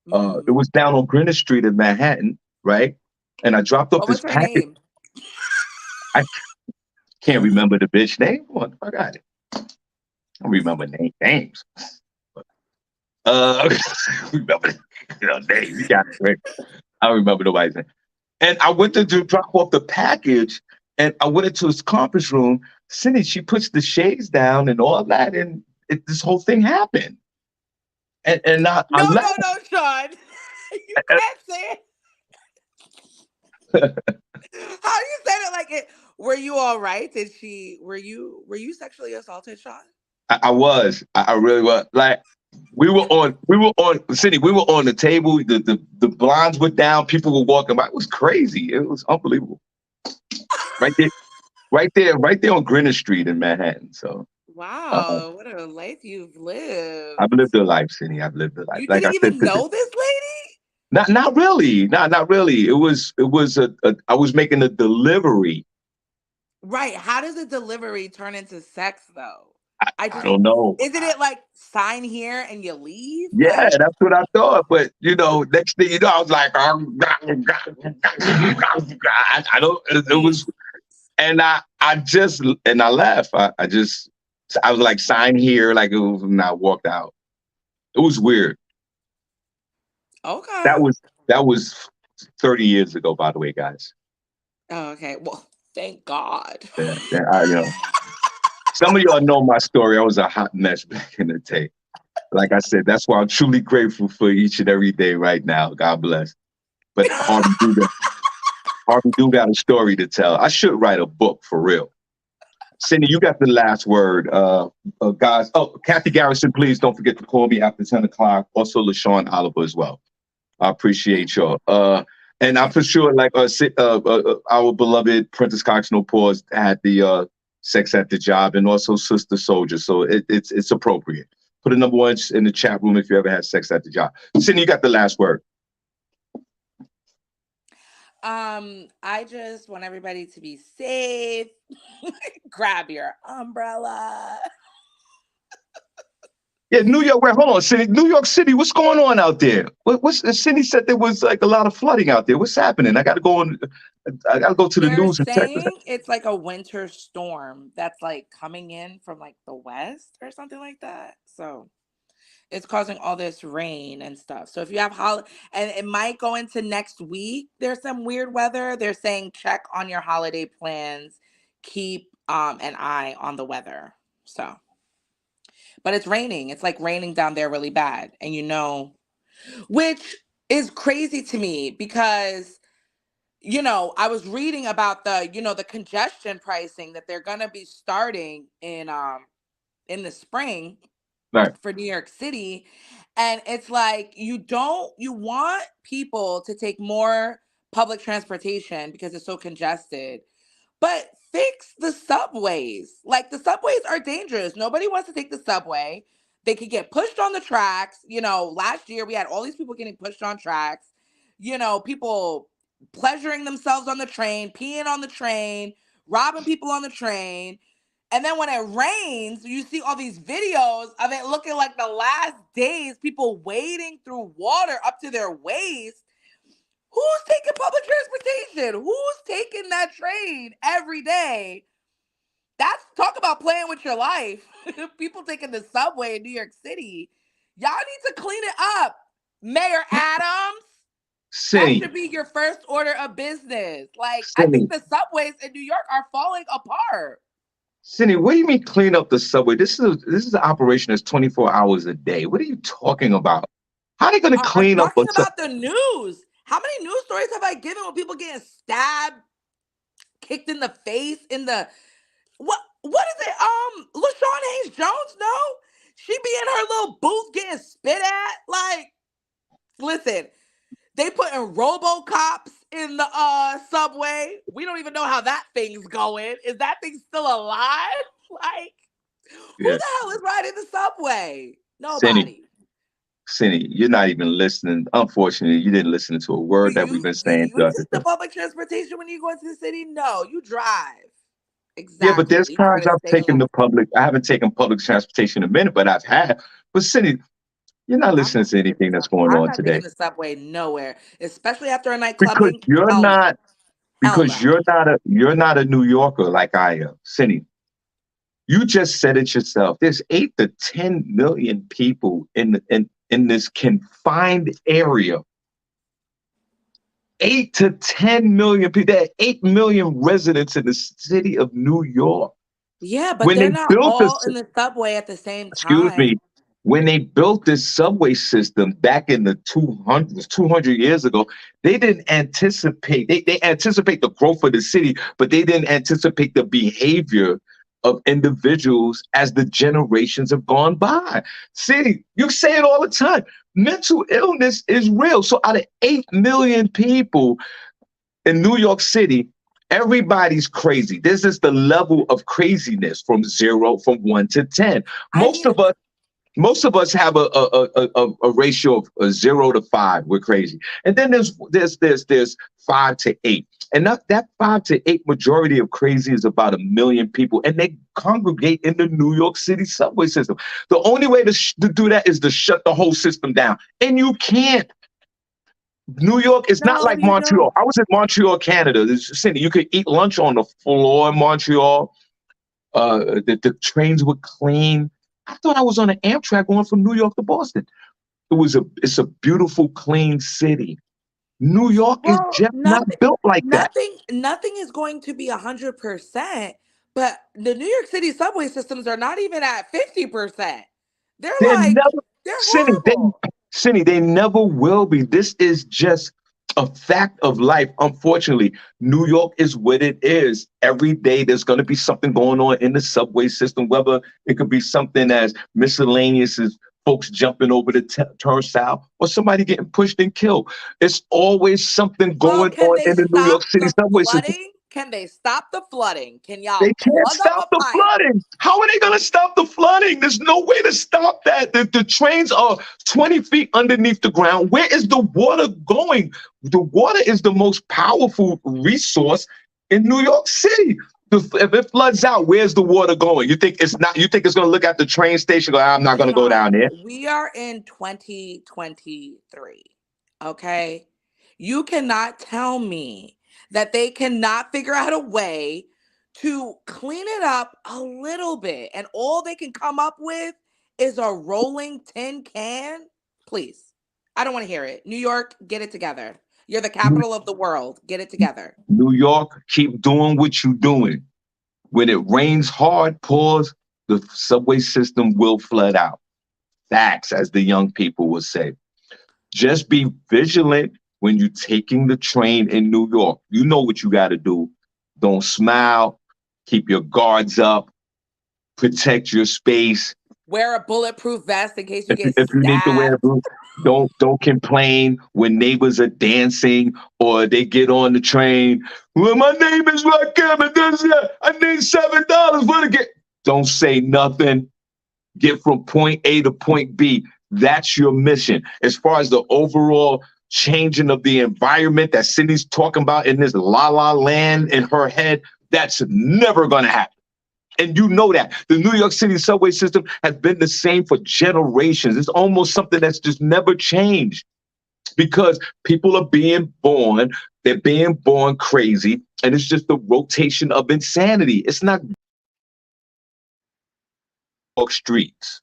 It was down on Greenwich Street in Manhattan, right? And I dropped off this package. Name? I can't remember the bitch name. Oh, I got it. I don't remember names. Remember names. You got it, right? I don't remember nobody's name. And I went to drop off the package, and I went into his conference room. Cindy, she puts the shades down and all that, and this whole thing happened. And I left. No, Shawn. You can't say it. How you said it like it? Were you all right? Were you sexually assaulted, Shawn? I was. I really was. Like we were on Cindy, we were on the table, the blinds were down, people were walking by. It was crazy. It was unbelievable. Right there on Greenwich Street in Manhattan. So wow, what a life you've lived. I've lived a life, Cindy. I've lived a life. You didn't even know this lady? Not really. Not really. It was I was making a delivery. Right. How does a delivery turn into sex though? I don't know. Isn't it like sign here and you leave? Yeah, that's what I thought. But next thing you know, I was like, I don't. It was, and I left. I was like, sign here, like it was, and I walked out. It was weird. Okay. That was 30 years ago, by the way, guys. Oh, okay. Well, thank God. Yeah, some of y'all know my story. I was a hot mess back in the day. Like I said, that's why I'm truly grateful for each and every day right now. God bless. But Harvey do got a story to tell. I should write a book for real. Cindy, you got the last word. Guys, Kathy Garrison, please don't forget to call me after 10 o'clock. Also, LaShawn Oliver as well. I appreciate y'all. And I'm for sure, like our beloved Princess Cox No Pause had the sex at the job, and also Sister Soldier. So it's appropriate. Put a number one in the chat room if you ever had sex at the job. Cindy, you got the last word. I just want everybody to be safe. Grab your umbrella. Yeah, New York. Wait, hold on, Cindy. New York City. What's going on out there? What's Cindy said there was like a lot of flooding out there. What's happening? I got to go on. I got to go to the They're news and check. saying it's like a winter storm that's like coming in from like the west or something like that. So it's causing all this rain and stuff. So if you have and it might go into next week, there's some weird weather. They're saying check on your holiday plans. Keep an eye on the weather. So, but it's raining. It's like raining down there really bad. And which is crazy to me because I was reading about the congestion pricing that they're gonna be starting in the spring Right. for New York City. And it's like you want people to take more public transportation because it's so congested. But fix the subways. Like the subways are dangerous. Nobody wants to take the subway. They could get pushed on the tracks. Last year we had all these people getting pushed on tracks. People pleasuring themselves on the train, peeing on the train, robbing people on the train. And then when it rains, you see all these videos of it looking like the last days, people wading through water up to their waist. Who's taking public transportation? Who's taking that train every day? Talk about playing with your life. People taking the subway in New York City. Y'all need to clean it up. Mayor Adams, that Cindy, should be your first order of business. Like, I think Cindy, the subways in New York are falling apart. Cindy. What do you mean clean up the subway? This is an operation that's 24 hours a day. What are you talking about? How are they going to I'm clean up a talking about the news. How many news stories have I given with people getting stabbed, kicked in the face, what is it? LaShawn Hayes Jones? No, she be in her little booth getting spit at. Like, listen, they putting RoboCops in the subway. We don't even know how that thing's going. Is that thing still alive? Like, who Yeah, the hell is riding the subway? Cindy, Nobody. Cindy, you're not even listening. Unfortunately, you didn't listen to a Do word that we've you been do saying you throughout take this. the public transportation when you go into the city? No, you drive. Yeah, but Exactly. there's You try times to I've stay taken alive. the public. I haven't taken public transportation in a minute, but I've had. But Cindy, you're not I'm listening not to taking the anything that's subway. going I'm on not taking today the subway nowhere, especially after a night because clubbing. you're Hell no. not Hell because no. you're not a New Yorker like I am, Cindy. You just said it yourself. There's 8 to 10 million people in this confined area. 8 to 10 million people. There are 8 million residents in the city of New York. Yeah, but When they're they not built all this, in the subway at the same excuse time. me, when they built this subway system back in the 200 years ago, they didn't anticipate, they anticipate the growth of the city, but they didn't anticipate the behavior of individuals as the generations have gone by. See, you say it all the time. Mental illness is real. So out of 8 million people in New York City, everybody's crazy. This is the level of craziness from 1 to 10. I Most mean, of us most of us have a ratio of 0 to 5. We're crazy, and then there's 5 to 8, and that 5 to 8 majority of crazy is about 1 million people, and they congregate in the New York City subway system. The only way to do that is to shut the whole system down, and you can't. New York is not no, like you Montreal. don't. I was in Montreal, Canada. Cindy, you could eat lunch on the floor in Montreal. The trains were clean. I thought I was on an Amtrak going from New York to Boston. It's a beautiful, clean city. New York is Well, just not built like that. nothing is going to be 100%. But the New York City subway systems are not even at 50%. They're They're like, never, they're Cindy, horrible. they never will be. This is just a fact of life. Unfortunately, New York is what it is. Every day there's going to be something going on in the subway system, whether it could be something as miscellaneous as folks jumping over the turnstile or somebody getting pushed and killed. It's always something Well, going can on they in the New York stop City the subway system. flooding? Can they stop the flooding? Can They y'all can't plug up stop a the pipe? flooding. How are they going to stop the flooding? There's no way to stop that. The trains are 20 feet underneath the ground. Where is the water going? The water is the most powerful resource in New York City. If it floods out, where's the water going? You think it's not? You think it's going to look at the train station? Go, I'm not going to go down Sean, there. we are in 2023. Okay. You cannot tell me that they cannot figure out a way to clean it up a little bit. And all they can come up with is a rolling tin can. Please. I don't want to hear it. New York, get it together. You're the capital of the world. Get it together. New York, keep doing what you're doing. When it rains hard, pause, the subway system will flood out. Facts, as the young people will say. Just be vigilant when you're taking the train in New York. You know what you got to do. Don't smile. Keep your guards up. Protect your space. Wear a bulletproof vest in case you get If you need to wear a stabbed. boot, don't complain when neighbors are dancing or they get on the train. Well, my neighbor's right there, but I need $7 for the get. Don't say nothing. Get from point A to point B. That's your mission. As far as the overall changing of the environment that Cindy's talking about in this la la land in her head, that's never going to happen. And you know that. The New York City subway system has been the same for generations. It's almost something that's just never changed because people are being born. They're being born crazy. And it's just the rotation of insanity. It's not streets.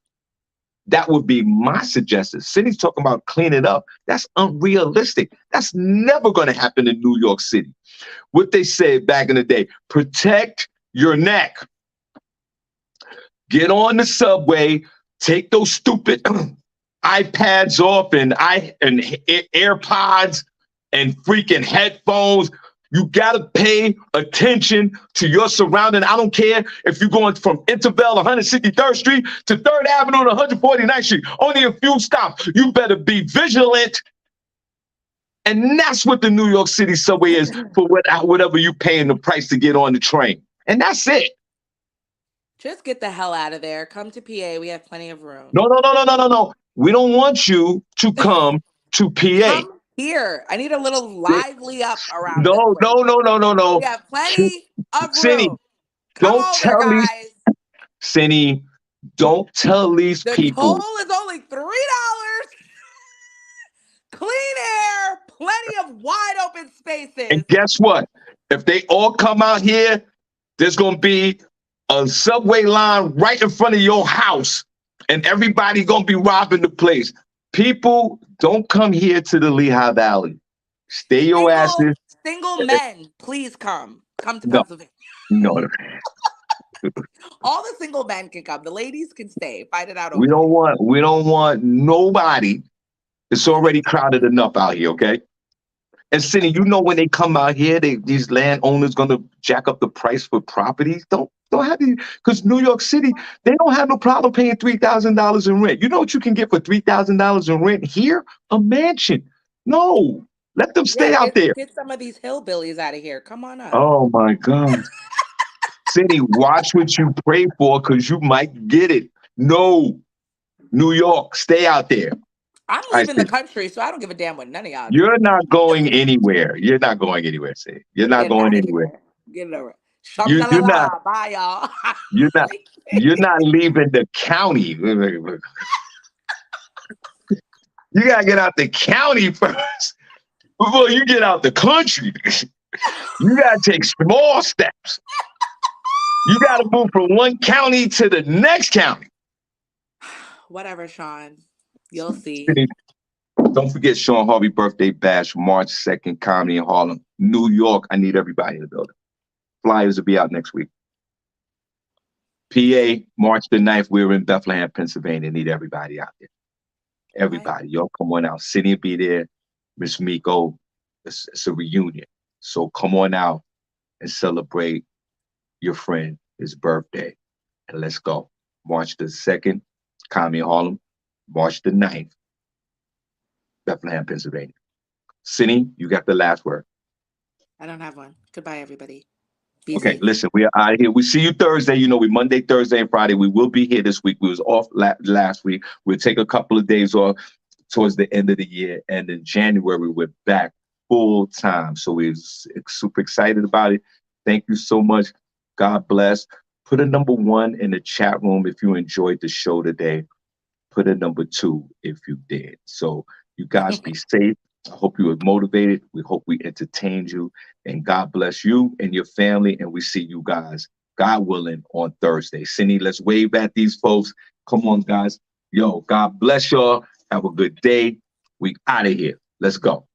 That would be my suggestion. City's talking about cleaning up. That's unrealistic. That's never going to happen in New York City. What they said back in the day, protect your neck. Get on the subway, take those stupid iPads off and AirPods and freaking headphones. You gotta pay attention to your surrounding. I don't care if you're going from Intervale 163rd Street to 3rd Avenue to 149th Street. Only a few stops. You better be vigilant. And that's what the New York City subway is for whatever you paying the price to get on the train. And that's it. Just get the hell out of there. Come to PA. We have plenty of room. No, no, no, no, no, no, no. We don't want you to come to PA. Come here. I need a little lively up around this No, place. no, no, no, no, We no. have plenty of Cindy, room. Come don't over, tell these, guys. Cindy, don't tell these The people. toll is only $3. Clean air, plenty of wide open spaces. And guess what? If they all come out here, there's going to be a subway line right in front of your house, and everybody going to be robbing the place. People, don't come here to the Lehigh Valley. Stay your asses. Single men, please come. Come to No, Pennsylvania. no. All the single men can come. The ladies can stay. Fight it out We over there. don't want nobody. It's already crowded enough out here, okay? And Cindy, you know when they come out here, these landowners gonna jack up the price for properties. Don't have these because New York City, they don't have no problem paying $3,000 in rent. You know what you can get for $3,000 in rent here? A mansion. No, let them stay Yeah, out there. get some of these hillbillies out of here. Come on up. Oh my God. Cindy, watch what you pray for because you might get it. No, New York, stay out there. I'm I leaving the said, country, so I don't give a damn what none of y'all do. you're not going anywhere. You're not going anywhere, Cindy. You're not Get going out of anywhere. here. Get it over. You're not. Shamdalala. Bye, y'all. You're not. You're not leaving the county. You gotta get out the county first before you get out the country. You gotta take small steps. You gotta move from one county to the next county. Whatever, Shawn. You'll see. Don't forget Shawn Harvey birthday bash, March 2nd, Comedy in Harlem, New York. I need everybody in the building. Flyers will be out next week. PA, March the 9th, we're in Bethlehem, Pennsylvania. Need everybody out there. Everybody, y'all come on out. Cindy will be there. Miss Miko. It's a reunion. So come on out and celebrate your friend, his birthday. And let's go. March the 2nd, Comedy Harlem. March the 9th, Bethlehem, Pennsylvania. Cindy, you got the last word. I don't have one. Goodbye, everybody. Be Okay, safe. listen, we are out of here. We see you Thursday. You know, we Monday, Thursday, and Friday. We will be here this week. We was off last week. We'll take a couple of days off towards the end of the year. And in January, we're back full time. So we're super excited about it. Thank you so much. God bless. Put a number one in the chat room if you enjoyed the show today. Put a number two if you did. So you guys be safe. I hope you were motivated. We hope we entertained you. And God bless you and your family. And we see you guys, God willing, on Thursday. Cindy, let's wave at these folks. Come on, guys. Yo, God bless y'all. Have a good day. We out of here. Let's go.